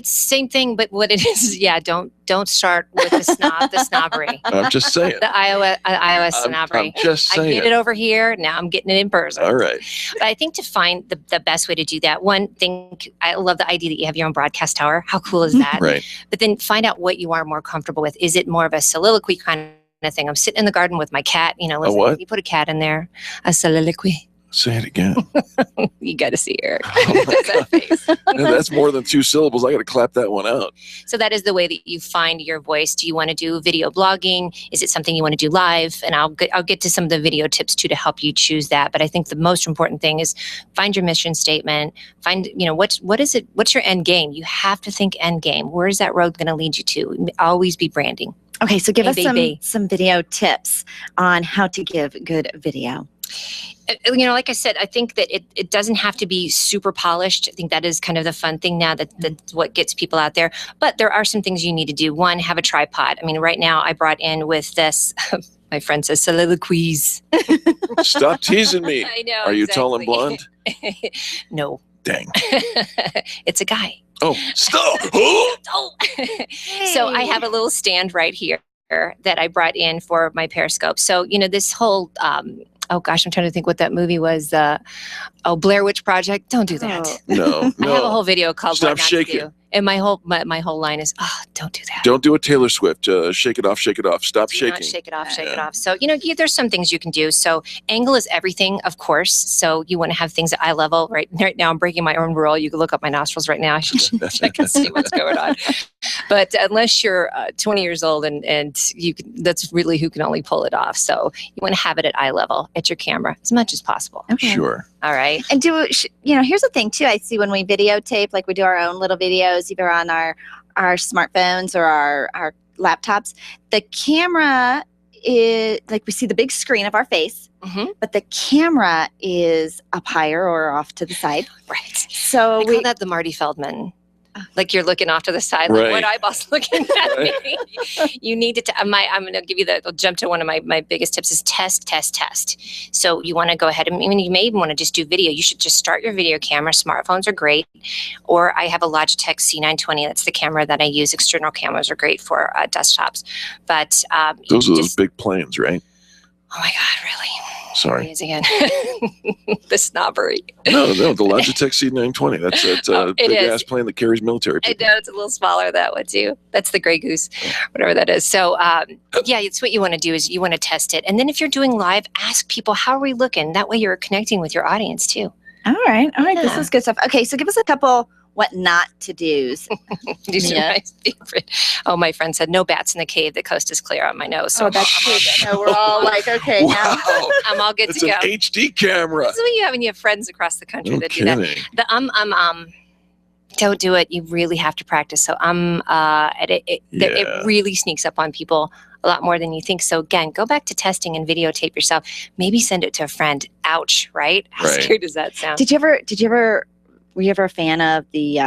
Same thing, but what it is, don't start with the snobbery. I'm just saying. The iOS snobbery. I'm just saying. I get it over here. Now I'm getting it in person. All right. But I think to find the best way to do that, one thing, I love the idea that you have your own broadcast tower. How cool is that? Right. But then find out what you are more comfortable with. Is it more of a soliloquy kind of thing? I'm sitting in the garden with my cat. Listen, what? you put a cat in there, a soliloquy. Say it again. You got to see Eric. That face. That's more than 2 syllables. I got to clap that one out. So that is the way that you find your voice. Do you want to do video blogging? Is it something you want to do live? And I'll get to some of the video tips too to help you choose that. But I think the most important thing is find your mission statement. Find, what is it? What's your end game? You have to think end game. Where is that road going to lead you to? Always be branding. Okay, so give us some video tips on how to give good video. Like I said, I think that it doesn't have to be super polished. I think that is kind of the fun thing now, that's what gets people out there. But there are some things you need to do. One, have a tripod. I mean, right now I brought in with this, my friend says soliloquies. Stop teasing me. I know. Are you tall and blonde? No. Dang. It's a guy. Oh, stop. So I have a little stand right here that I brought in for my Periscope. So, this whole, oh gosh, I'm trying to think what that movie was. Blair Witch Project. Don't do that. No. I have a whole video called Stop What Not shaking. to Do. And my whole line is, don't do that. Don't do a Taylor Swift. Shake it off, shake it off. Stop Do shaking. not shake it off, shake it off. So, there's some things you can do. So angle is everything, of course. So you want to have things at eye level. Right now, I'm breaking my own rule. You can look up my nostrils right now. I should check and see what's going on. But unless you're 20 years old and that's really who can only pull it off. So you want to have it at eye level at your camera as much as possible. Okay. Sure. All right. And here's the thing too. I see when we videotape, like we do our own little videos, either on our smartphones or our laptops, the camera is like, we see the big screen of our face, but the camera is up higher or off to the side. Right. So I call that the Marty Feldman. Like you're looking off to the side, like what eyeball's looking at me. You need to, I'm going to give you I'll jump to one of my biggest tips is test. So you want to go ahead and, you may even want to just do video. You should just start your video camera. Smartphones are great. Or I have a Logitech C920. That's the camera that I use. External cameras are great for desktops. But those are those big planes, right? Oh my God, really? Sorry. Again. The snobbery. No, the Logitech C920. That's a big ass plane that carries military people. I know, it's a little smaller, that one too. That's the Grey Goose, whatever that is. So it's what you want to do is you want to test it. And then if you're doing live, ask people, how are we looking? That way you're connecting with your audience too. All right. This is good stuff. Okay, so give us a couple what not to do's. These are my favorite. Oh, my friend said, no bats in the cave. The coast is clear on my nose. So that's good. No, we're all like, okay, now I'm all good It's to go. an HD camera. This is what you have when you have friends across the country No that do that. kidding. The don't do it. You really have to practice. So it really sneaks up on people a lot more than you think. So again, go back to testing and videotape yourself. Maybe send it to a friend. Ouch, right? How scary does that sound? Were you ever a fan of the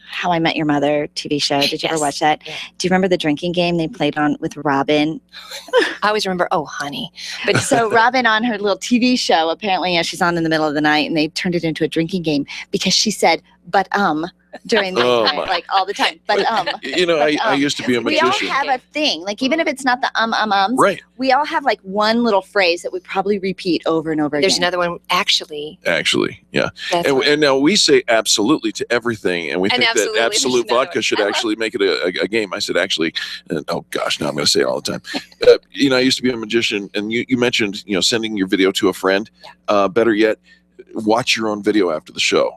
How I Met Your Mother TV show? Did you ever watch that? Yeah. Do you remember the drinking game they played on with Robin? I always remember, oh, honey. But so Robin on her little TV show, apparently, she's on in the middle of the night, and they turned it into a drinking game because she said, but during my Oh, time, my. like all the time. But I used to be a we all magician. have a thing. Like even if it's not the ums, Right. we all have like one little phrase that we probably repeat over and over There's again. another one, actually. Actually, yeah. That's And now we say absolutely to everything, and we And think that absolutely, absolute there's another vodka one. should actually make it a game. I said actually, and oh gosh, now I'm going to say it all the time. I used to be a magician, and you mentioned sending your video to a friend. Better yet, watch your own video after the show.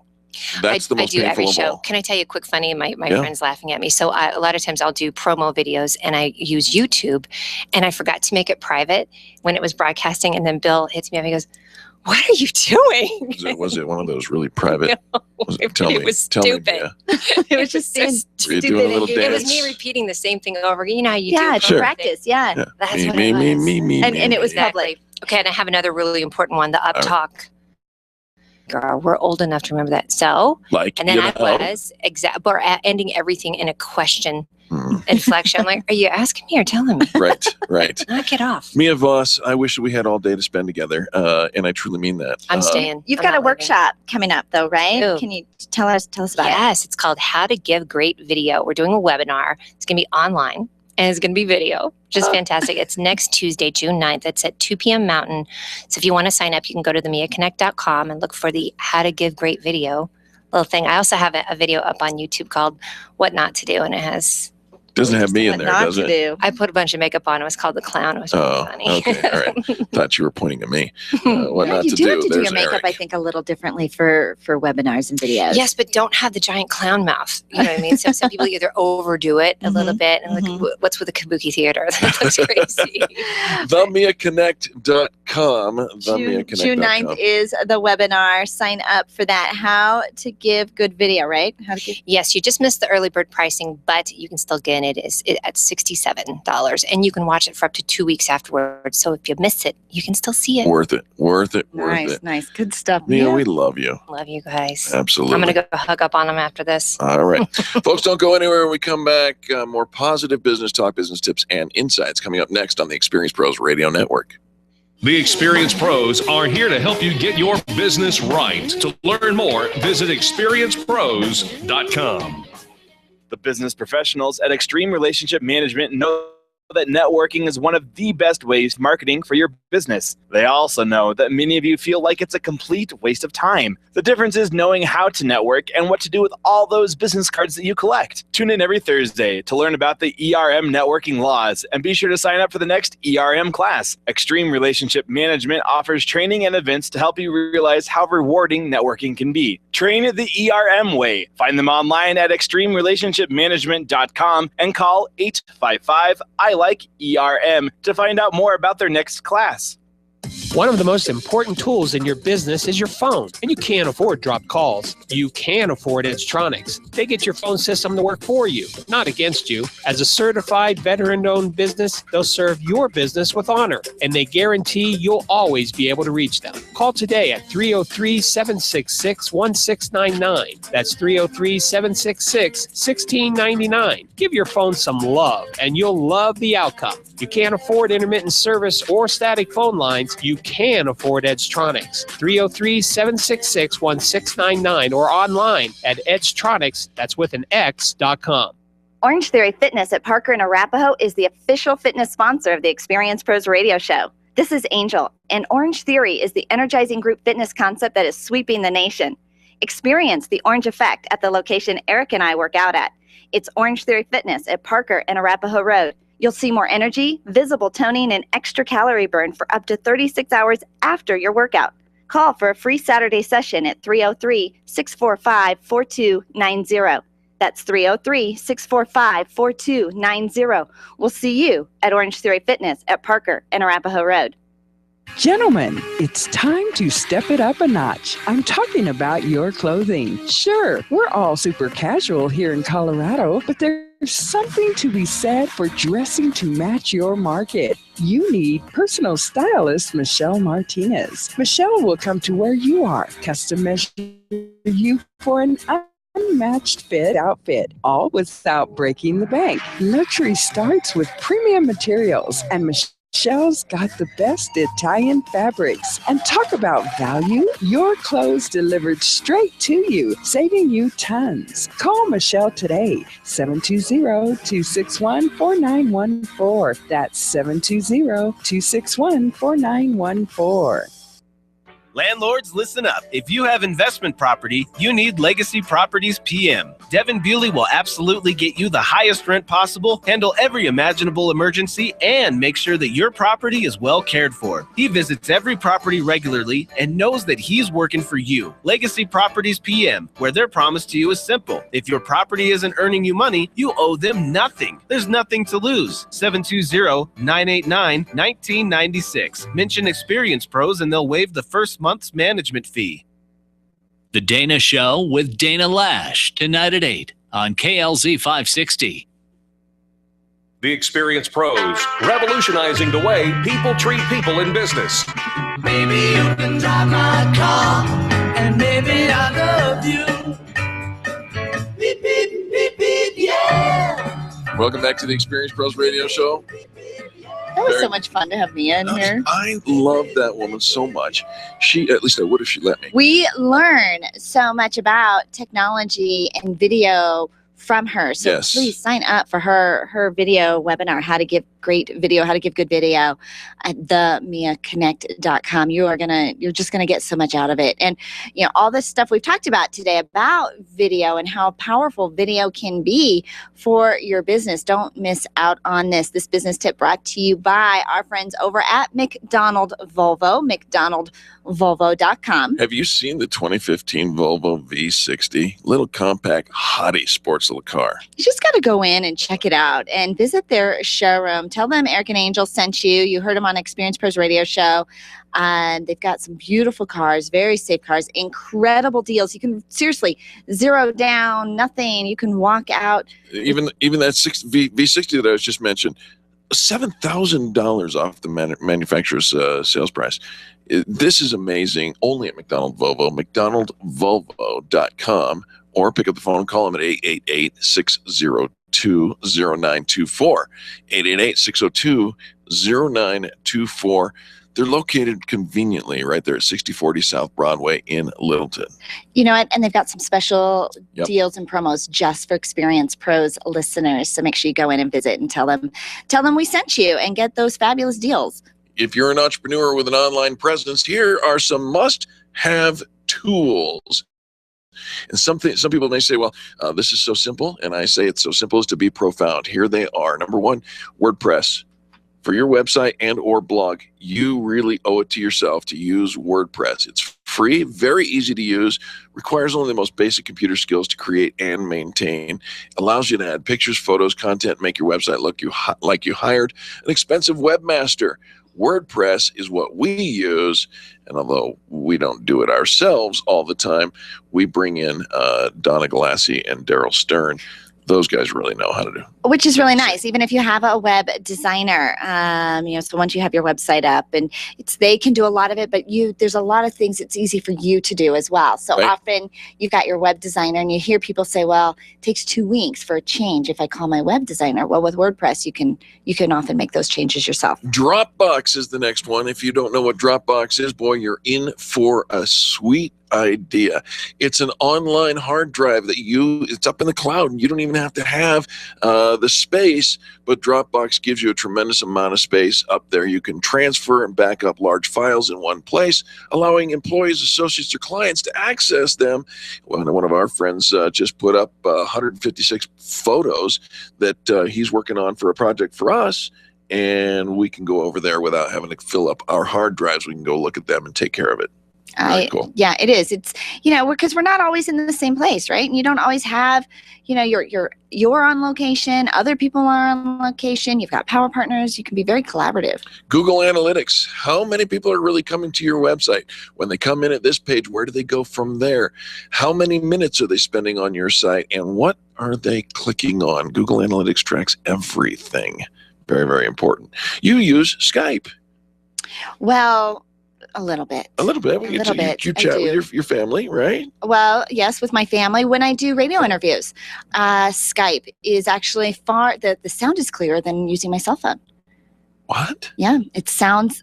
That's the most I do every painful of show. all. Can I tell you a quick funny? My Yeah. friend's laughing at me. So a lot of times I'll do promo videos and I use YouTube, and I forgot to make it private when it was broadcasting. And then Bill hits me up and he goes, "What are you doing?" Was it one of those really private? Tell it me. was Tell me, stupid. yeah. It was just so Were you stupid. doing a little It was dance? me repeating the same thing over. You know how you do Yeah, promo practice. Yeah. Yeah. That's Me, what me, it me, was. me, me, And me, it was me. public. Okay, and I have another really important one, the up talk. Girl, we're old enough to remember that. So, Like, and then you I know. was or ending everything in a question inflection. I'm like, are you asking me or telling me? Right. Knock it off. Mia Voss, I wish we had all day to spend together, and I truly mean that. I'm staying. You've I'm got a not workshop coming up though, right? Ooh. Can you tell us about it? Yes, it's called How to Give Great Video. We're doing a webinar. It's going to be online and it's going to be video, which is fantastic. It's next Tuesday, June 9th. It's at 2 p.m. Mountain. So if you want to sign up, you can go to themiaconnect.com and look for the How to Give Great Video little thing. I also have a video up on YouTube called What Not to Do, and it has... Doesn't have me in there, does it? I put a bunch of makeup on. It was called The Clown. It was really funny. Okay, all right. Thought you were pointing at me. What Yeah, not you to do have do? to do There's your makeup, Eric. I think, a little differently for webinars and videos. Yes, but don't have the giant clown mouth. You know what I mean? So some people either overdo it a little bit, and like, what's with the Kabuki theater? That looks crazy. TheMiaConnect.com. June 9th is the webinar. Sign up for that. How to give good video, right? How to give. Yes, you just missed the early bird pricing, but you can still get it. It's at $67, and you can watch it for up to 2 weeks afterwards. So if you miss it, you can still see it. Worth it. Nice. Good stuff. Mia, we love you. Love you guys. Absolutely. I'm gonna go hug up on them after this. All right. Folks, don't go anywhere. When we come back, more positive business talk, business tips, and insights coming up next on the Experience Pros Radio Network. The Experience Pros are here to help you get your business right. To learn more, visit experiencepros.com. The business professionals at Extreme Relationship Management know that networking is one of the best ways marketing for your business. They also know that many of you feel like it's a complete waste of time. The difference is knowing how to network and what to do with all those business cards that you collect. Tune in every Thursday to learn about the ERM networking laws, and be sure to sign up for the next ERM class. Extreme Relationship Management offers training and events to help you realize how rewarding networking can be. Train the ERM way. Find them online at extremerelationshipmanagement.com and call 855-I-LIKE-ERM to find out more about their next class. One of the most important tools in your business is your phone, and you can't afford dropped calls. You can afford Edgetronics. They get your phone system to work for you, not against you. As a certified veteran-owned business, they'll serve your business with honor, and they guarantee you'll always be able to reach them. Call today at 303-766-1699. That's 303-766-1699. Give your phone some love, and you'll love the outcome. You can't afford intermittent service or static phone lines. You can afford Edgetronics. 303-766-1699 or online at Edgetronics, that's with an X.com. Orange Theory Fitness at Parker and Arapahoe is the official fitness sponsor of the Experience Pros radio show. This is Angel, and Orange Theory is the energizing group fitness concept that is sweeping the nation. Experience the orange effect at the location Eric and I work out at. It's Orange Theory Fitness at Parker and Arapahoe Road. You'll see more energy, visible toning, and extra calorie burn for up to 36 hours after your workout. Call for a free Saturday session at 303-645-4290. That's 303-645-4290. We'll see you at Orange Theory Fitness at Parker and Arapahoe Road. Gentlemen, it's time to step it up a notch. I'm talking about your clothing. Sure, we're all super casual here in Colorado, but there's something to be said for dressing to match your market. You need personal stylist Michelle Martinez. Michelle will come to where you are, custom measure you for an unmatched fit outfit, all without breaking the bank. Luxury starts with premium materials, and Michelle Michelle's got the best Italian fabrics. And talk about value. Your clothes delivered straight to you, saving you tons. Call Michelle today, 720-261-4914. That's 720-261-4914. Landlords, listen up. If you have investment property, you need Legacy Properties PM. Devin Bewley will absolutely get you the highest rent possible, handle every imaginable emergency, and make sure that your property is well cared for. He visits every property regularly and knows that he's working for you. Legacy Properties PM, where their promise to you is simple. If your property isn't earning you money, you owe them nothing. There's nothing to lose. 720-989-1996. Mention Experience Pros and they'll waive the first month's management fee. The Dana Show with Dana Lash, tonight at 8 on KLZ 560. The Experience Pros, revolutionizing the way people treat people in business. Maybe you can drive my car, and maybe I love you. Beep, beep, beep, beep, yeah. Welcome back to the Experience Pros Radio Show. That was so much fun to have Mia in here. I love that woman so much. At least I would if she let me. We learn so much about technology and video from her. So Yes. please sign up for her video webinar, how to give great video, how to give good video at themiaconnect.com. You're just gonna get so much out of it. And all this stuff we've talked about today about video and how powerful video can be for your business. Don't miss out on this. This business tip brought to you by our friends over at McDonald Volvo, McDonaldVolvo.com. Have you seen the 2015 Volvo V60? Little compact, hottie sports little car. You just got to go in and check it out and visit their showroom. Tell them Eric and Angel sent you. You heard them on Experience Pros Radio Show. They've got some beautiful cars, very safe cars, incredible deals. You can seriously zero down, nothing. You can walk out. Even that V60 that I was just mentioned, $7,000 off the manufacturer's sales price. This is amazing. Only at McDonald Volvo, McDonaldVolvo.com, or pick up the phone and call them at 888-602-0924. 888-602-0924. They're located conveniently right there at 6040 South Broadway in Littleton. You know what? And they've got some special deals and promos just for Experience Pros listeners. So make sure you go in and visit and tell them we sent you and get those fabulous deals. If you're an entrepreneur with an online presence, here are some must-have tools. And some people may say, well, this is so simple. And I say it's so simple as to be profound. Here they are. Number one, WordPress. For your website and or blog, you really owe it to yourself to use WordPress. It's free, very easy to use, requires only the most basic computer skills to create and maintain, allows you to add pictures, photos, content, make your website look like you hired an expensive webmaster. WordPress is what we use, and although we don't do it ourselves all the time, we bring in Donna Galassi and Daryl Stern. Those guys really know how to do. Which is really nice, even if you have a web designer. So once you have your website up, and they can do a lot of it, but there's a lot of things it's easy for you to do as well. So often you've got your web designer, and you hear people say, "Well, it takes 2 weeks for a change if I call my web designer." Well, with WordPress, you can often make those changes yourself. Dropbox is the next one. If you don't know what Dropbox is, boy, you're in for a sweet idea. It's an online hard drive it's up in the cloud, and you don't even have to have the space, but Dropbox gives you a tremendous amount of space up there. You can transfer and back up large files in one place, allowing employees, associates, or clients to access them. One of our friends just put up 156 photos that he's working on for a project for us, and we can go over there without having to fill up our hard drives. We can go look at them and take care of it. Cool. Yeah, it is. It's, because we're not always in the same place, right? And you don't always have, you're on location, other people are on location, you've got power partners, you can be very collaborative. Google Analytics. How many people are really coming to your website? When they come in at this page, where do they go from there? How many minutes are they spending on your site? And what are they clicking on? Google Analytics tracks everything. Very, very important. You use Skype. Well, a little bit. A little bit. You chat with your family, right? Well, yes, with my family. When I do radio interviews, Skype is actually the sound is clearer than using my cell phone. What? Yeah, it sounds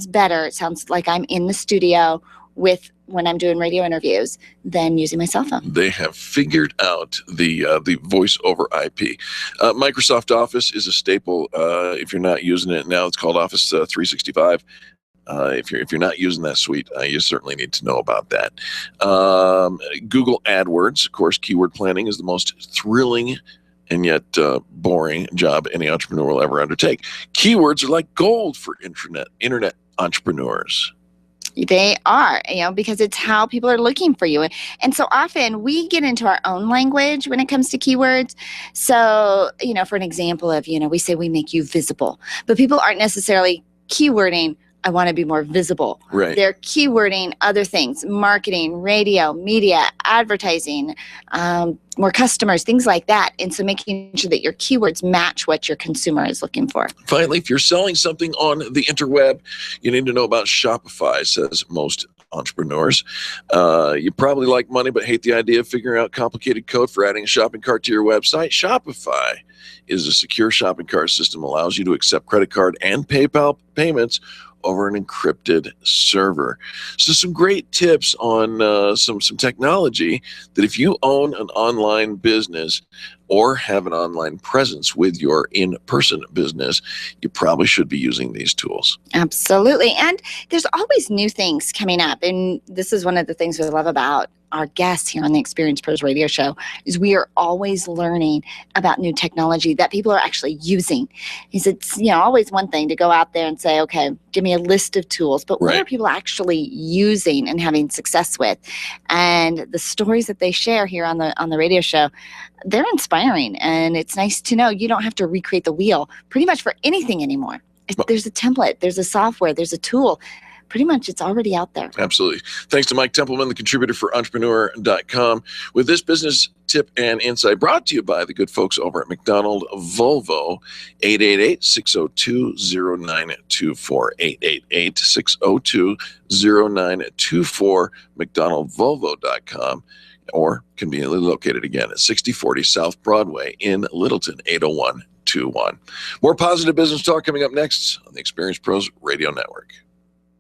better. It sounds like I'm in the studio when I'm doing radio interviews than using my cell phone. They have figured out the voice over IP. Microsoft Office is a staple. If you're not using it now, it's called Office 365. If you're not using that suite, you certainly need to know about that. Google AdWords, of course, keyword planning is the most thrilling and yet boring job any entrepreneur will ever undertake. Keywords are like gold for internet entrepreneurs. They are, because it's how people are looking for you. And so often we get into our own language when it comes to keywords. So, for an example of, we say we make you visible, but people aren't necessarily keywording, I want to be more visible. Right. They're keywording other things, marketing, radio, media, advertising, more customers, things like that. And so making sure that your keywords match what your consumer is looking for. Finally, if you're selling something on the interweb, you need to know about Shopify, says most entrepreneurs. You probably like money but hate the idea of figuring out complicated code for adding a shopping cart to your website. Shopify is a secure shopping cart system that allows you to accept credit card and PayPal payments over an encrypted server. So some great tips on some technology that if you own an online business or have an online presence with your in-person business, you probably should be using these tools. Absolutely. And there's always new things coming up. And this is one of the things we love about our guests here on the Experience Pros radio show is we are always learning about new technology that people are actually using. It's always one thing to go out there and say, okay, give me a list of tools, but what are people actually using and having success with? And the stories that they share here on the radio show, they're inspiring, and it's nice to know you don't have to recreate the wheel pretty much for anything anymore. There's a template, there's a software, there's a tool. Pretty much it's already out there. Absolutely. Thanks to Mike Templeman, the contributor for Entrepreneur.com. With this business tip and insight brought to you by the good folks over at McDonald Volvo, 888-602-0924, 888-602-0924, McDonaldVolvo.com, or conveniently located again at 6040 South Broadway in Littleton, 80121. More positive business talk coming up next on the Experience Pros Radio Network.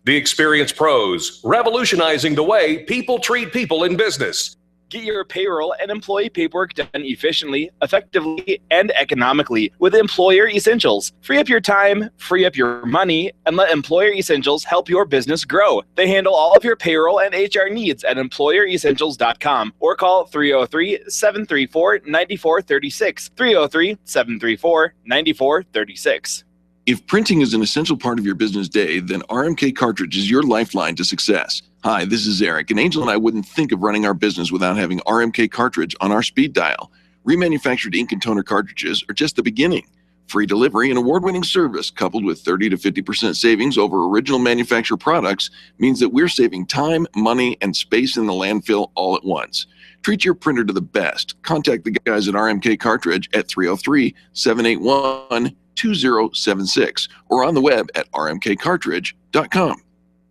The Experience Pros, revolutionizing the way people treat people in business. Get your payroll and employee paperwork done efficiently, effectively, and economically with Employer Essentials. Free up your time, free up your money, and let Employer Essentials help your business grow. They handle all of your payroll and HR needs at EmployerEssentials.com or call 303-734-9436. 303-734-9436. If printing is an essential part of your business day, then RMK Cartridge is your lifeline to success. Hi, this is Eric, and Angel and I wouldn't think of running our business without having RMK Cartridge on our speed dial. Remanufactured ink and toner cartridges are just the beginning. Free delivery and award-winning service coupled with 30 to 50% savings over original manufacturer products means that we're saving time, money, and space in the landfill all at once. Treat your printer to the best. Contact the guys at RMK Cartridge at 303-781-2076 or on the web at rmkcartridge.com.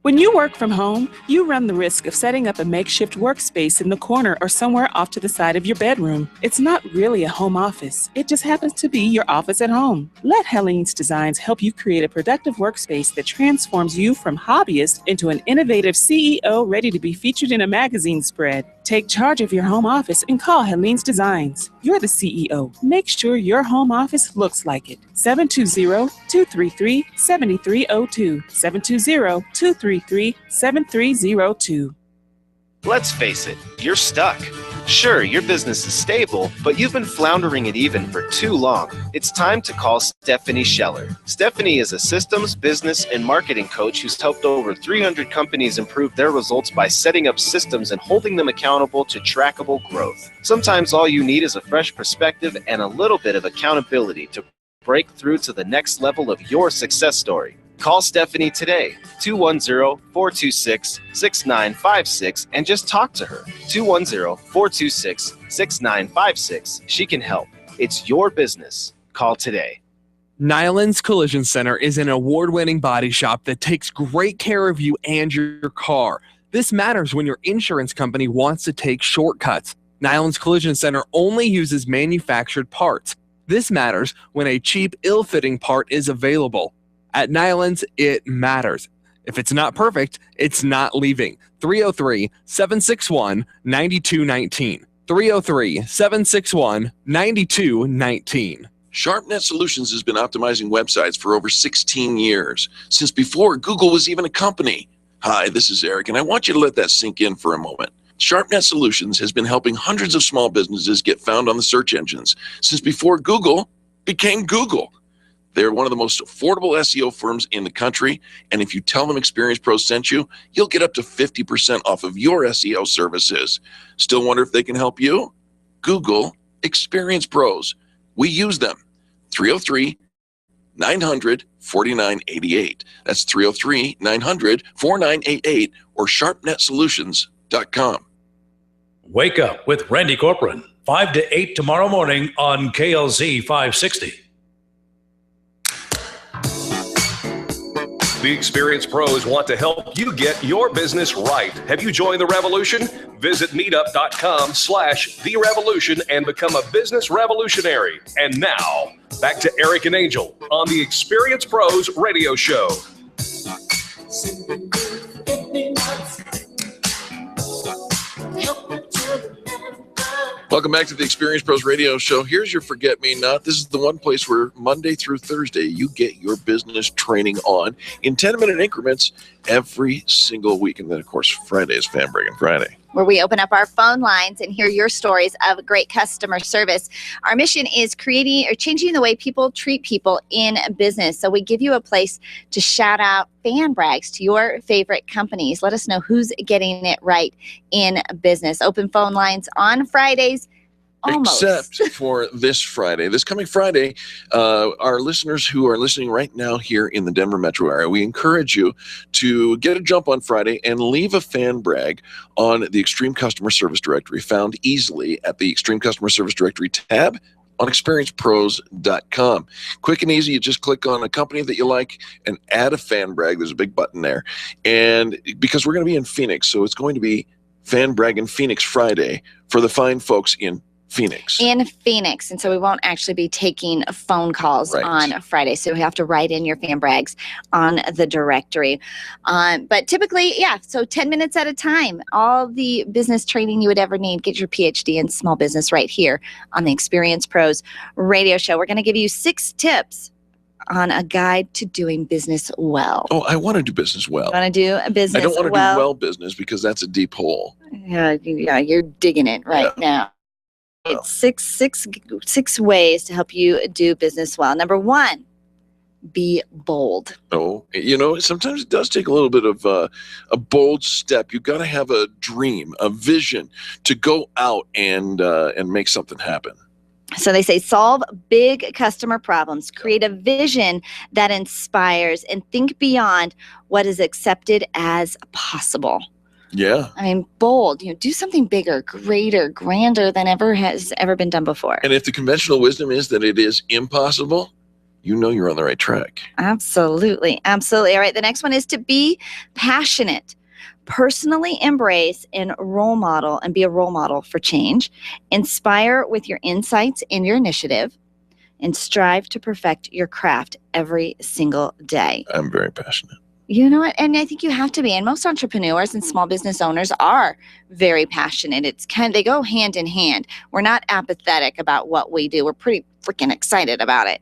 When you work from home, you run the risk of setting up a makeshift workspace in the corner or somewhere off to the side of your bedroom. It's not really a home office. It just happens to be your office at home. Let Helene's Designs help you create a productive workspace that transforms you from hobbyist into an innovative CEO ready to be featured in a magazine spread. Take charge of your home office and call Helene's Designs. You're the CEO. Make sure your home office looks like it. 720-233-7302. 720-233-7302. Let's face it, you're stuck. Sure, your business is stable, but you've been floundering it even for too long. It's time to call Stephanie Scheller. Stephanie is a systems, business, and marketing coach who's helped over 300 companies improve their results by setting up systems and holding them accountable to trackable growth. Sometimes all you need is a fresh perspective and a little bit of accountability to break through to the next level of your success story. Call Stephanie today, 210-426-6956, and just talk to her. 210-426-6956. She can help. It's your business. Call today. Nyland's Collision Center is an award-winning body shop that takes great care of you and your car. This matters when your insurance company wants to take shortcuts. Nyland's Collision Center only uses manufactured parts. This matters when a cheap, ill-fitting part is available. At Nylands, it matters. If it's not perfect, it's not leaving. 303-761-9219. 303-761-9219. SharpNet Solutions has been optimizing websites for over 16 years, since before Google was even a company. Hi, this is Eric, and I want you to let that sink in for a moment. SharpNet Solutions has been helping hundreds of small businesses get found on the search engines since before Google became Google. They're one of the most affordable SEO firms in the country, and if you tell them Experience Pros sent you, you'll get up to 50% off of your SEO services. Still wonder if they can help you? Google Experience Pros. We use them. 303-900-4988. That's 303-900-4988 or sharpnetsolutions.com. Wake up with Randy Corcoran, 5 to 8 tomorrow morning on KLZ 560. The Experience Pros want to help you get your business right. Have you joined the revolution? Visit meetup.com/The Revolution and become a business revolutionary. And now, back to Eric and Angel on the Experience Pros radio show. Welcome back to the Experience Pros radio show. Here's your Forget Me Not. This is the one place where Monday through Thursday you get your business training on in 10-minute increments every single week. And then, of course, Friday is Fan Braggin Friday, where we open up our phone lines and hear your stories of great customer service. Our mission is creating or changing the way people treat people in business. So we give you a place to shout out fan brags to your favorite companies. Let us know who's getting it right in business. Open phone lines on Fridays. Almost. Except for this Friday. This coming Friday, our listeners who are listening right now here in the Denver metro area, we encourage you to get a jump on Friday and leave a fan brag on the Extreme Customer Service Directory, found easily at the Extreme Customer Service Directory tab on experiencepros.com. Quick and easy, you just click on a company that you like and add a fan brag. There's a big button there. And because we're going to be in Phoenix, so it's going to be Fan Brag in Phoenix Friday for the fine folks in Phoenix. In Phoenix. And so we won't actually be taking phone calls on Friday. So you have to write in your fan brags on the directory. But typically, so 10 minutes at a time, all the business training you would ever need. Get your PhD in small business right here on the Experience Pros radio show. We're going to give you 6 tips on a guide to doing business well. Oh, I want to do business well. You want to do a business I don't want to do well business because that's a deep hole. Yeah, you're digging it right now. It's six ways to help you do business well. Number 1, be bold. Oh, sometimes it does take a little bit of a bold step. You've got to have a dream, a vision to go out and make something happen. So they say solve big customer problems, create a vision that inspires, and think beyond what is accepted as possible. Yeah. I mean, bold, do something bigger, greater, grander than has ever been done before. And if the conventional wisdom is that it is impossible, you're on the right track. Absolutely. Absolutely. All right. The next one is to be passionate. Personally embrace and role model and be a role model for change. Inspire with your insights and your initiative, and strive to perfect your craft every single day. I'm very passionate. You know what? And I think you have to be. And most entrepreneurs and small business owners are very passionate. They go hand in hand. We're not apathetic about what we do. We're pretty freaking excited about it.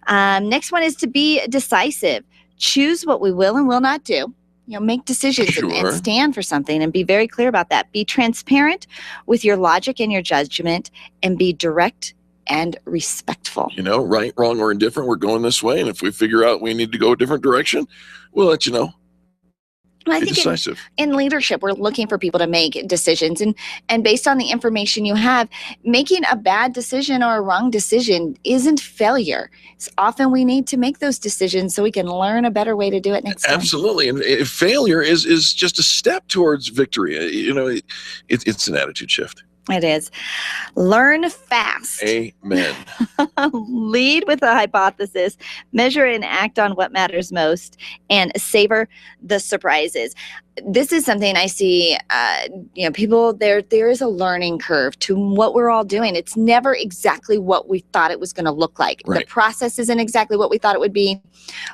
Next one is to be decisive. Choose what we will and will not do. Make decisions and stand for something and be very clear about that. Be transparent with your logic and your judgment, and be direct and respectful. Right, wrong, or indifferent, we're going this way. And if we figure out we need to go a different direction, we'll let you know. Well, I Be think decisive. In leadership, we're looking for people to make decisions. And based on the information you have, making a bad decision or a wrong decision isn't failure. It's often we need to make those decisions so we can learn a better way to do it next time. Absolutely. And failure is just a step towards victory. It's an attitude shift. It is. Learn fast. Amen. Lead with a hypothesis, measure and act on what matters most, and savor the surprises. This is something I see, people, there is a learning curve to what we're all doing. It's never exactly what we thought it was going to look like. Right. The process isn't exactly what we thought it would be,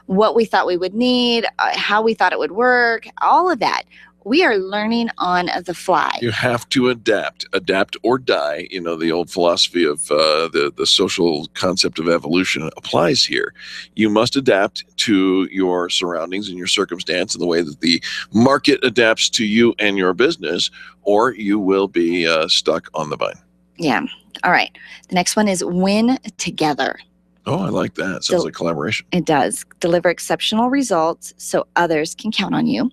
what we thought we would need, how we thought it would work, all of that. We are learning on the fly. You have to adapt or die. The old philosophy of the social concept of evolution applies here. You must adapt to your surroundings and your circumstance in the way that the market adapts to you and your business, or you will be stuck on the vine. Yeah. All right. The next one is win together. Oh, I like that. Sounds like collaboration. It does. Deliver exceptional results so others can count on you.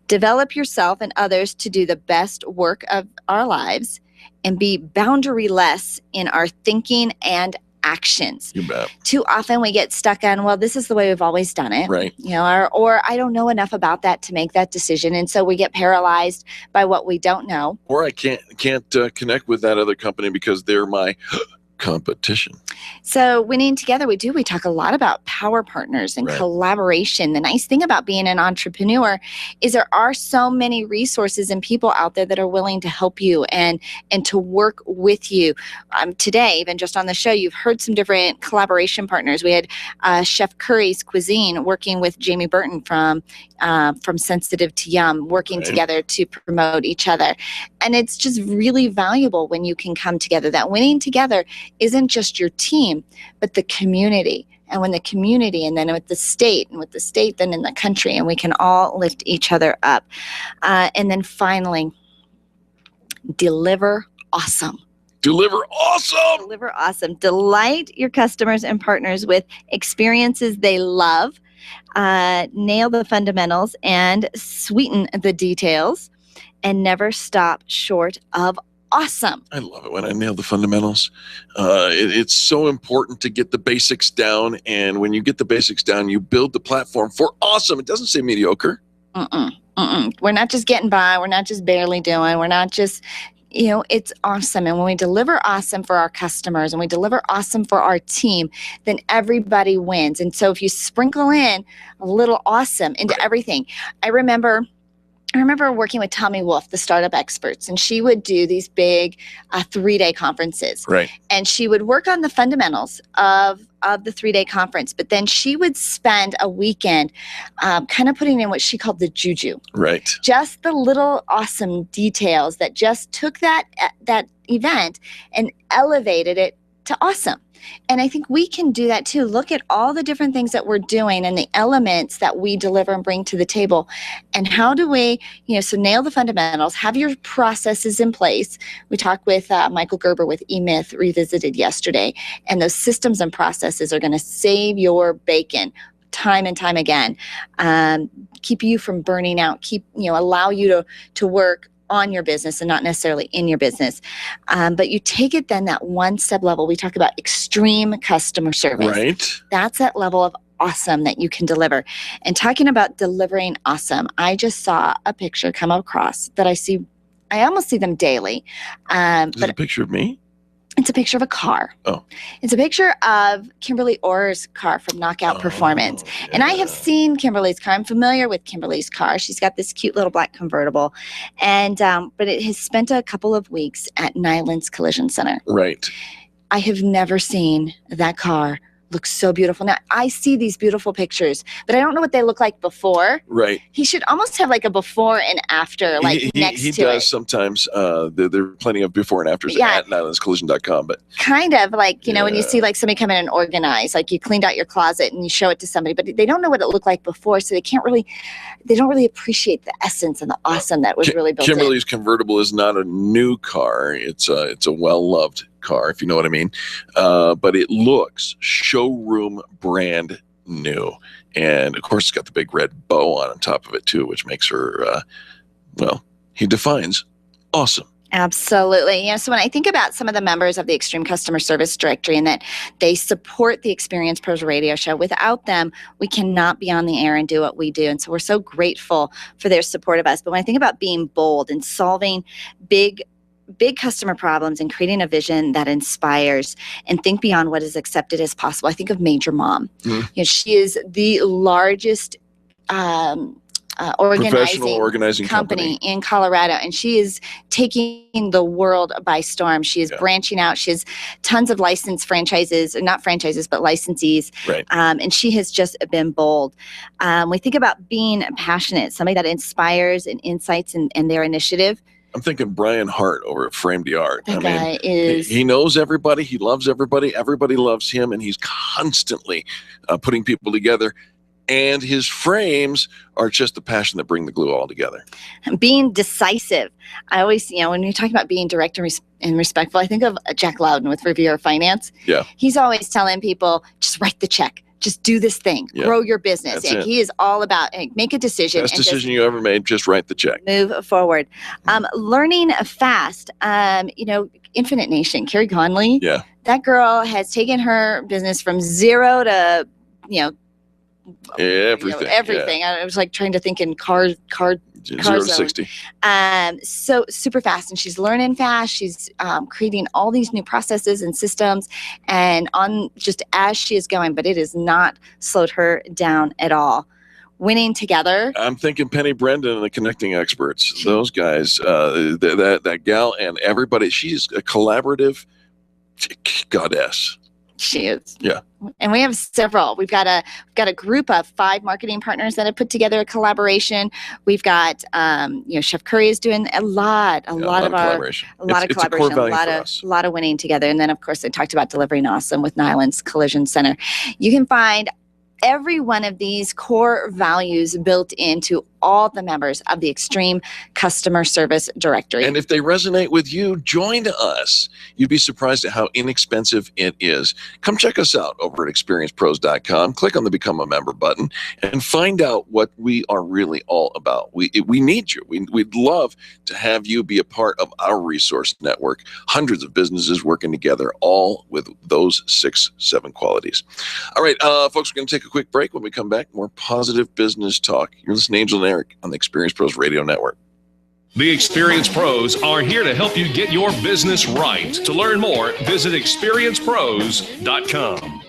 Develop yourself and others to do the best work of our lives, and be boundaryless in our thinking and actions. You bet. Too often we get stuck on, well, this is the way we've always done it. Right. Or I don't know enough about that to make that decision. And so we get paralyzed by what we don't know. Or I can't connect with that other company because they're my competition. So winning together, we talk a lot about power partners and collaboration. The nice thing about being an entrepreneur is there are so many resources and people out there that are willing to help you and to work with you. Today, even just on the show, you've heard some different collaboration partners. We had Chef Curry's Cuisine working with Jamie Burton from Sensitive to Yum, working together to promote each other. And it's just really valuable when you can come together. That winning together isn't just your team, but the community. And when the community, and then with the state, and with the state, then in the country, and we can all lift each other up. And then finally, deliver awesome. Deliver awesome. Deliver awesome. Delight your customers and partners with experiences they love. Nail the fundamentals and sweeten the details, and never stop short of awesome. I love it when I nail the fundamentals. It's so important to get the basics down, and when you get the basics down, you build the platform for awesome. It doesn't say mediocre. We're not just getting by. We're not just barely doing. We're not just, it's awesome. And when we deliver awesome for our customers and we deliver awesome for our team, then everybody wins. And so if you sprinkle in a little awesome into everything, I remember working with Tommy Wolf, the Startup Experts, and she would do these big 3-day conferences. Right. And she would work on the fundamentals of the 3-day conference, but then she would spend a weekend kind of putting in what she called the juju. Right. Just the little awesome details that just took that event and elevated it to awesome. And I think we can do that too. Look at all the different things that we're doing and the elements that we deliver and bring to the table. And how do we, so nail the fundamentals, have your processes in place. We talked with Michael Gerber with eMyth Revisited yesterday, and those systems and processes are going to save your bacon time and time again, keep you from burning out, allow you to work on your business and not necessarily in your business. But you take it then that one step level. We talk about extreme customer service. Right. That's that level of awesome that you can deliver. And talking about delivering awesome, I just saw a picture come across that I almost see them daily. Is it a picture of me? It's a picture of a car. Oh. It's a picture of Kimberly Orr's car from Knockout Performance. Yeah. And I have seen Kimberly's car. I'm familiar with Kimberly's car. She's got this cute little black convertible. And but it has spent a couple of weeks at Nyland's Collision Center. Right. I have never seen that car look so beautiful. Now, I see these beautiful pictures, but I don't know what they look like before. Right. He should almost have like a before and after, like next to it. He does sometimes. There are plenty of before and afters at nylandscollision.com. But kind of like, when you see like somebody come in and organize, like you cleaned out your closet and you show it to somebody, but they don't know what it looked like before. So they don't really appreciate the essence and the awesome that was really built Kimberly's convertible is not a new car. It's a well-loved car, if you know what I mean. But it looks showroom brand new. And of course, it's got the big red bow on top of it too, which makes her, he defines awesome. Absolutely. So when I think about some of the members of the Extreme Customer Service Directory and that they support the Experience Pros radio show, without them, we cannot be on the air and do what we do. And so we're so grateful for their support of us. But when I think about being bold and solving big big customer problems and creating a vision that inspires and think beyond what is accepted as possible. I think of Major Mom. She is the largest organizing company in Colorado, and she is taking the world by storm. She is branching out. She has tons of licensed franchises, not franchises, but licensees. Right. And she has just been bold. We think about being passionate, somebody that inspires and insights in their initiative. I'm thinking Brian Hart over at Frame the Art. That guy is... He knows everybody. He loves everybody. Everybody loves him, and he's constantly putting people together. And his frames are just the passion that bring the glue all together. Being decisive. I always, when you're talking about being direct and respectful, I think of Jack Loudon with Riviera Finance. Yeah. He's always telling people, just write the check. Just do this thing. Yeah. Grow your business. That's And it. he is all about make a decision. Best and decision you ever made, just write the check. Move forward. Learning fast. Infinite Nation, Carrie Conley. Yeah. That girl has taken her business from zero to, everything. I was like trying to think in car 0 to 60. So super fast, and she's learning fast. She's creating all these new processes and systems, and on just as she is going, but it has not slowed her down at all. Winning together. I'm thinking Penny Brendan and the Connecting Experts. Those guys, that gal and everybody. She's a collaborative goddess. She is. Yeah. And we have several. We've got a group of 5 marketing partners that have put together a collaboration. We've got Chef Curry is doing a lot of collaboration, a lot of winning together. And then of course I talked about delivering awesome with Nyland's Collision Center. You can find every one of these core values built into all the members of the Extreme Customer Service Directory. And if they resonate with you, join us. You'd be surprised at how inexpensive it is. Come check us out over at experiencepros.com. Click on the Become a Member button and find out what we are really all about. We need you. We'd love to have you be a part of our resource network. Hundreds of businesses working together, all with those 6-7 qualities. All right, folks, we're going to take a quick break. When we come back, more positive business talk. You're listening to Angel and Eric on the Experience Pros Radio Network. The Experience Pros are here to help you get your business right. To learn more, visit experiencepros.com.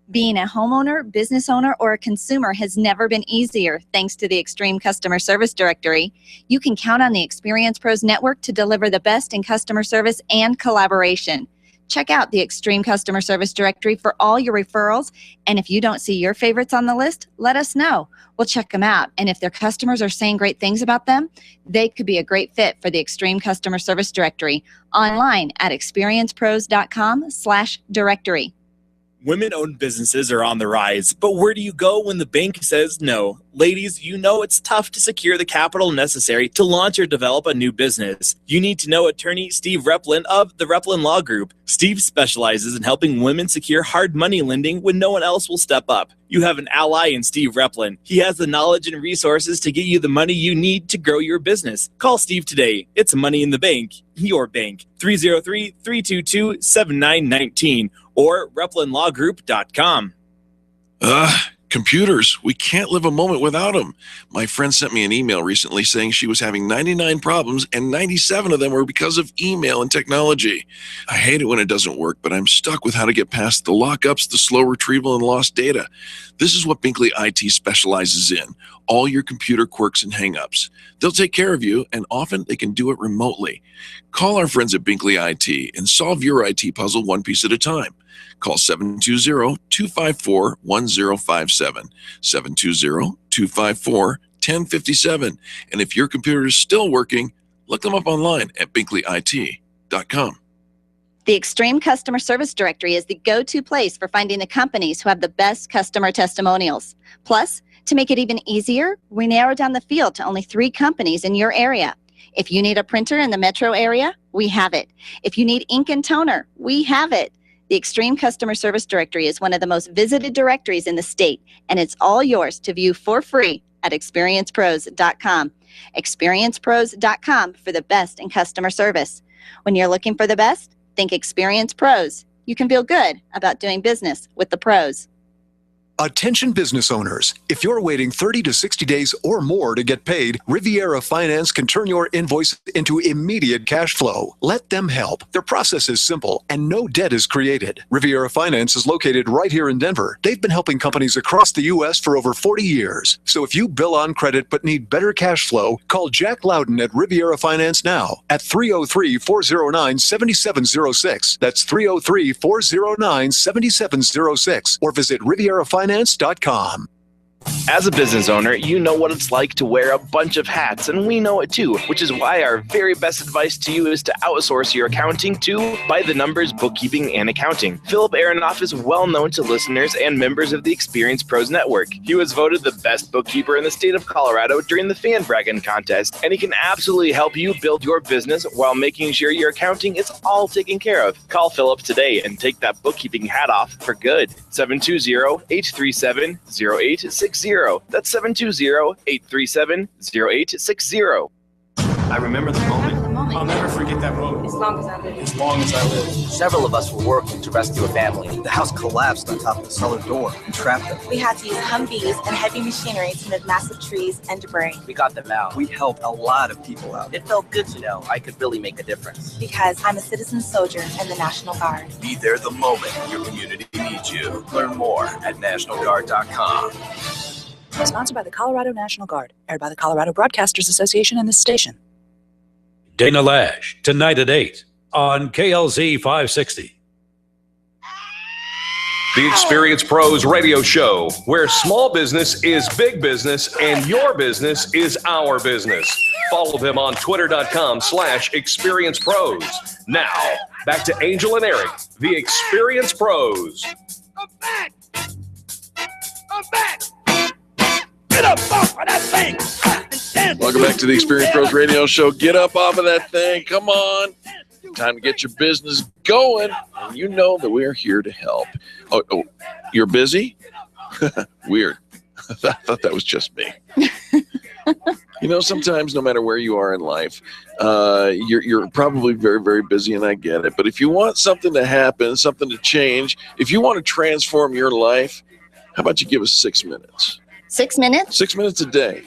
Being a homeowner, business owner, or a consumer has never been easier thanks to the Extreme Customer Service Directory. You can count on the Experience Pros Network to deliver the best in customer service and collaboration. Check out the Extreme Customer Service Directory for all your referrals. And if you don't see your favorites on the list, let us know. We'll check them out. And if their customers are saying great things about them, they could be a great fit for the Extreme Customer Service Directory. Online at experiencepros.com/directory. Women-owned businesses are on the rise, but where do you go when the bank says no? Ladies, you know it's tough to secure the capital necessary to launch or develop a new business. You need to know attorney Steve Replin of the Replin Law Group. Steve specializes in helping women secure hard money lending when no one else will step up. You have an ally in Steve Replin. He has the knowledge and resources to get you the money you need to grow your business. Call Steve today. It's Money in the Bank, your bank. 303-322-7919 or replinlawgroup.com. Computers. We can't live a moment without them. My friend sent me an email recently saying she was having 99 problems and 97 of them were because of email and technology. I hate it when it doesn't work, but I'm stuck with how to get past the lockups, the slow retrieval, and lost data. This is what Binkley IT specializes in. All your computer quirks and hangups. They'll take care of you, and often they can do it remotely. Call our friends at Binkley IT and solve your IT puzzle one piece at a time. Call 720-254-1057, 720-254-1057. And if your computer is still working, look them up online at binkleyit.com. The Extreme Customer Service Directory is the go-to place for finding the companies who have the best customer testimonials. Plus, to make it even easier, we narrow down the field to only 3 companies in your area. If you need a printer in the metro area, we have it. If you need ink and toner, we have it. The Extreme Customer Service Directory is one of the most visited directories in the state, and it's all yours to view for free at experiencepros.com. Experiencepros.com for the best in customer service. When you're looking for the best, think Experience Pros. You can feel good about doing business with the pros. Attention business owners. If you're waiting 30 to 60 days or more to get paid, Riviera Finance can turn your invoice into immediate cash flow. Let them help. Their process is simple and no debt is created. Riviera Finance is located right here in Denver. They've been helping companies across the U.S. for over 40 years. So if you bill on credit but need better cash flow, call Jack Loudon at Riviera Finance now at 303-409-7706. That's 303-409-7706 or visit RivieraFinance.com. As a business owner, you know what it's like to wear a bunch of hats, and we know it too, which is why our very best advice to you is to outsource your accounting to By the Numbers Bookkeeping and Accounting. Philip Aronoff is well known to listeners and members of the Experience Pros Network. He was voted the best bookkeeper in the state of Colorado during the fan Braggin contest, and he can absolutely help you build your business while making sure your accounting is all taken care of. Call Philip today and take that bookkeeping hat off for good. 720-837-0860. That's 720-837-0860. I remember the moment. I'll never forget that moment. As long as I live. As long as I live. Several of us were working to rescue a family. The house collapsed on top of the cellar door and trapped them. We had to use Humvees and heavy machinery to move massive trees and debris. We got them out. We helped a lot of people out. It felt good to know I could really make a difference. Because I'm a citizen soldier in the National Guard. Be there the moment your community needs you. Learn more at nationalguard.com. Sponsored by the Colorado National Guard. Aired by the Colorado Broadcasters Association and this station. Dana Lash, tonight at 8 on KLZ 560. The Experience Pros radio show, where small business is big business and your business is our business. Follow them on twitter.com/experiencepros. Now, back to Angel and Eric, the Experience Pros. I'm back. Get up off of that thing. Welcome back to the Experience Pros Radio Show. Get up off of that thing. Come on. Time to get your business going. And you know that we're here to help. Oh, you're busy? Weird. I thought that was just me. You know, sometimes no matter where you are in life, you're probably very, very busy, and I get it. But if you want something to happen, something to change, if you want to transform your life, how about you give us 6 minutes? 6 minutes? 6 minutes a day.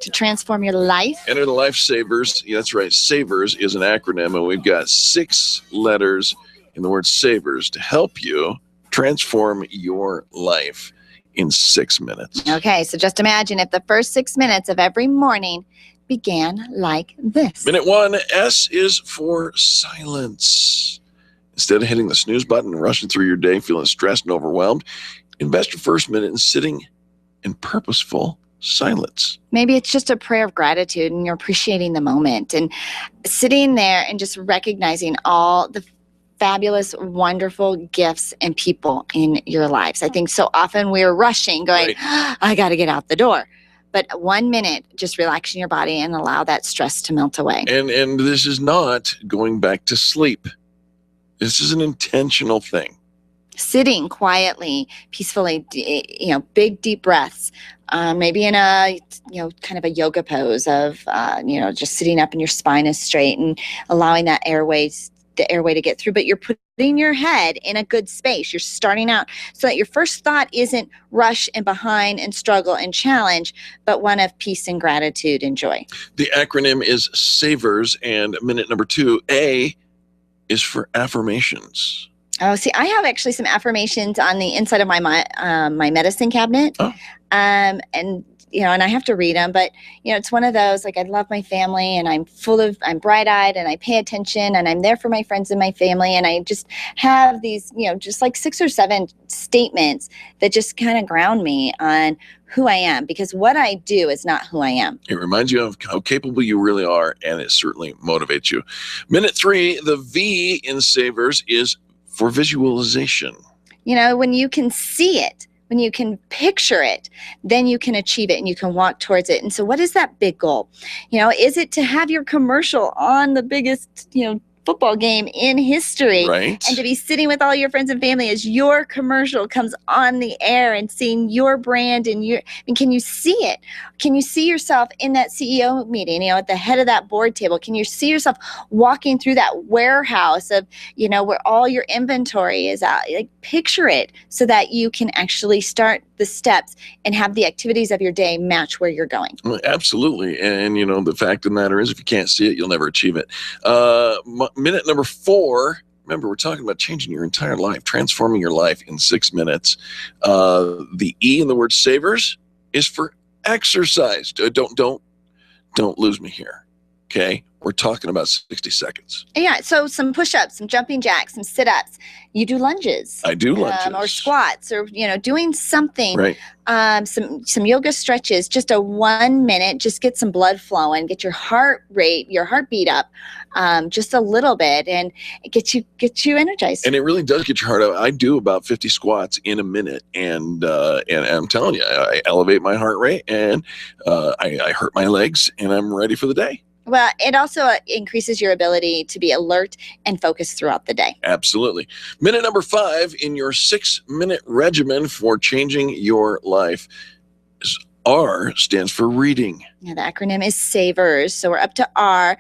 To transform your life? Enter the Life Savers. Yeah, that's right. SAVERS is an acronym, and we've got 6 letters in the word SAVERS to help you transform your life in 6 minutes. Okay, so just imagine if the first 6 minutes of every morning began like this. Minute 1, S is for silence. Instead of hitting the snooze button and rushing through your day feeling stressed and overwhelmed, invest your first minute in sitting in purposeful silence. Maybe it's just a prayer of gratitude and you're appreciating the moment and sitting there and just recognizing all the fabulous, wonderful gifts and people in your lives. I think so often we're rushing, going, right. I got to get out the door. But 1 minute, just relaxing your body and allow that stress to melt away. And this is not going back to sleep. This is an intentional thing. Sitting quietly, peacefully, big, deep breaths. Maybe in a, kind of a yoga pose of, just sitting up and your spine is straight and allowing that airway to get through. But you're putting your head in a good space. You're starting out so that your first thought isn't rush and behind and struggle and challenge, but one of peace and gratitude and joy. The acronym is SAVERS, and minute number 2, A, is for affirmations. Oh, see, I have actually some affirmations on the inside of my medicine cabinet. Oh. And I have to read them, but, it's one of those, like, I love my family and I'm bright-eyed and I pay attention and I'm there for my friends and my family. And I just have these, just like 6 or 7 statements that just kind of ground me on who I am, because what I do is not who I am. It reminds you of how capable you really are, and it certainly motivates you. Minute 3, the V in SAVERS is for visualization. When you can see it, when you can picture it, then you can achieve it and you can walk towards it. And so what is that big goal? Is it to have your commercial on the biggest, football game in history. Right. And to be sitting with all your friends and family as your commercial comes on the air and seeing your brand and can you see it? Can you see yourself in that CEO meeting, at the head of that board table? Can you see yourself walking through that warehouse of, where all your inventory is at? Like, picture it so that you can actually start the steps and have the activities of your day match where you're going. Well, absolutely. And, the fact of the matter is, if you can't see it, you'll never achieve it. Minute number 4. Remember, we're talking about changing your entire life, transforming your life in 6 minutes. The E in the word savers is for exercise. Don't lose me here. Okay. We're talking about 60 seconds. Yeah. So some push-ups, some jumping jacks, some sit-ups. You do lunges. I do lunges. Or squats, or, doing something. Right. Some yoga stretches, just a 1 minute, just get some blood flowing, get your heartbeat up just a little bit, and get you energized. And it really does get your heart up. I do about 50 squats in a minute, and I'm telling you, I elevate my heart rate, and I hurt my legs, and I'm ready for the day. Well, it also increases your ability to be alert and focused throughout the day. Absolutely. Minute number 5 in your 6-minute regimen for changing your life. R stands for reading. Yeah, the acronym is SAVERS. So we're up to R.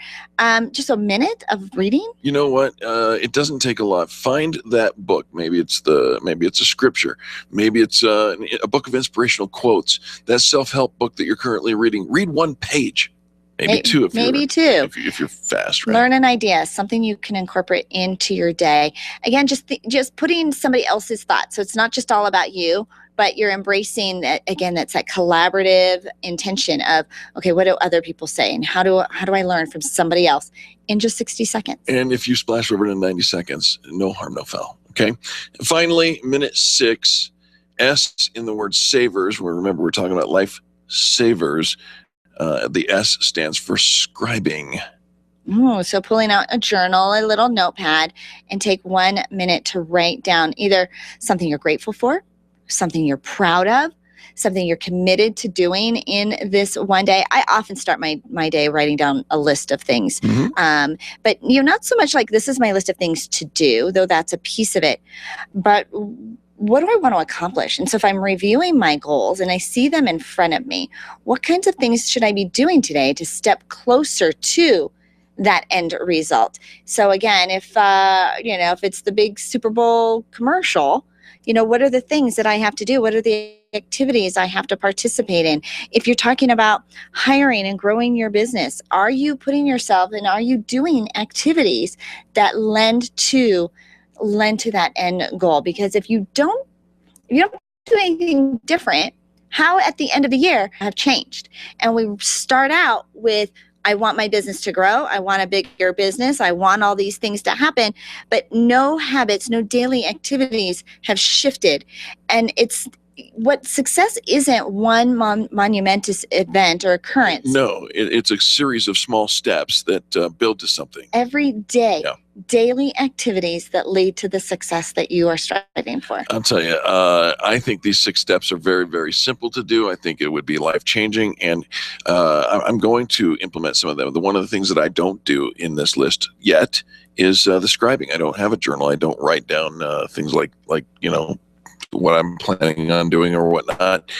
Just a minute of reading. You know what? It doesn't take a lot. Find that book. Maybe it's a scripture. Maybe it's a book of inspirational quotes. That self-help book that you're currently reading. Read 1 page. Maybe 2 if you're fast, right? Learn an idea, something you can incorporate into your day. Again, just putting somebody else's thoughts. So it's not just all about you, but you're embracing that. Again, that's that collaborative intention of, okay, what do other people say, and how do I learn from somebody else in just 60 seconds? And if you splash over it in 90 seconds, no harm, no foul. Okay. Finally, minute 6, S in the word savers. Remember, we're talking about life savers. The S stands for scribing. Oh, so pulling out a journal, a little notepad, and take 1 minute to write down either something you're grateful for, something you're proud of, something you're committed to doing in this one day. I often start my day writing down a list of things. Mm-hmm. But not so much like this is my list of things to do, though that's a piece of it. But what do I want to accomplish? And so if I'm reviewing my goals and I see them in front of me, what kinds of things should I be doing today to step closer to that end result? So again, if it's the big Super Bowl commercial, what are the things that I have to do? What are the activities I have to participate in? If you're talking about hiring and growing your business, are you putting yourself and are you doing activities that lend to that end goal? Because if you don't do anything different, how at the end of the year have changed? And we start out with, I want my business to grow. I want a bigger business. I want all these things to happen, but no habits, no daily activities have shifted. And what success isn't one monumentous event or occurrence. No, it's a series of small steps that build to something. Every day, daily activities that lead to the success that you are striving for. I'll tell you, I think these 6 steps are very, very simple to do. I think it would be life-changing, and I'm going to implement some of them. One of the things that I don't do in this list yet is the scribing. I don't have a journal. I don't write down things like what I'm planning on doing or whatnot,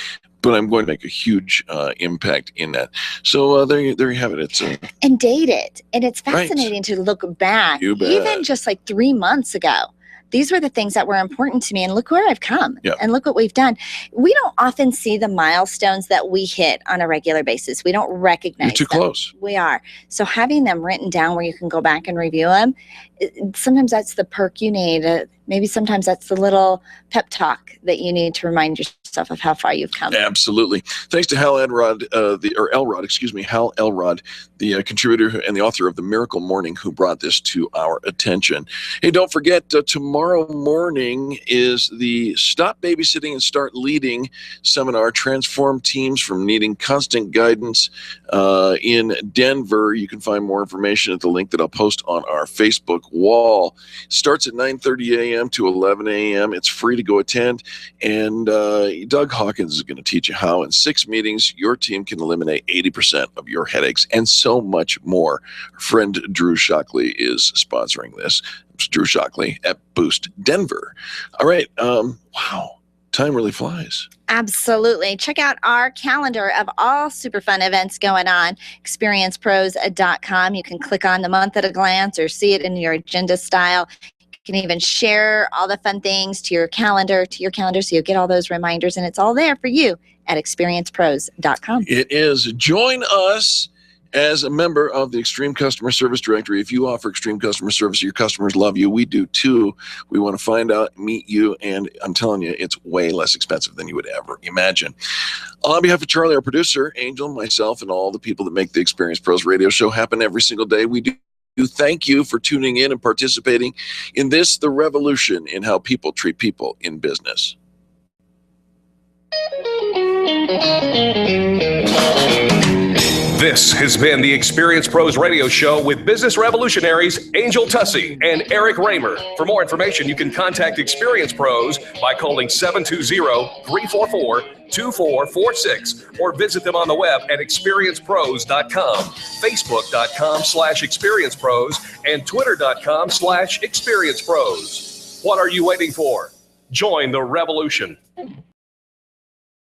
but I'm going to make a huge impact in that. So there you have it. And date it. And it's fascinating to look back, even just like 3 months ago. These were the things that were important to me, and look where I've come, and look what we've done. We don't often see the milestones that we hit on a regular basis. We don't recognize You're too close. We are. So having them written down where you can go back and review them, sometimes that's the perk you need. Maybe sometimes that's the little pep talk that you need to remind yourself of how far you've come. Absolutely. Thanks to Hal Elrod, Hal Elrod, the contributor and the author of The Miracle Morning, who brought this to our attention. Hey, don't forget, tomorrow morning is the Stop Babysitting and Start Leading seminar, Transform Teams from Needing Constant Guidance in Denver. You can find more information at the link that I'll post on our Facebook wall. Starts at 9:30 a.m. a.m. to 11 a.m. It's free to go attend. And Doug Hawkins is going to teach you how in 6 meetings your team can eliminate 80% of your headaches and so much more. Our friend Drew Shockley is sponsoring this. It's Drew Shockley at Boost Denver. All right. Wow. Time really flies. Absolutely. Check out our calendar of all super fun events going on, experiencepros.com. You can click on the month at a glance or see it in your agenda style. You can even share all the fun things to your calendar so you'll get all those reminders, and it's all there for you at experiencepros.com. It is. Join us as a member of the Extreme Customer Service Directory. If you offer extreme customer service, your customers love you. We do too. We want to find out, meet you, and I'm telling you, it's way less expensive than you would ever imagine. On behalf of Charlie, our producer, Angel, myself, and all the people that make the Experience Pros radio show happen every single day, we do thank you for tuning in and participating in this, the revolution in how people treat people in business. This has been the Experience Pros Radio Show with business revolutionaries Angel Tussey and Eric Raymer. For more information, you can contact Experience Pros by calling 720-344-2446 or visit them on the web at experiencepros.com, facebook.com/experiencepros, and twitter.com/experiencepros. What are you waiting for? Join the revolution.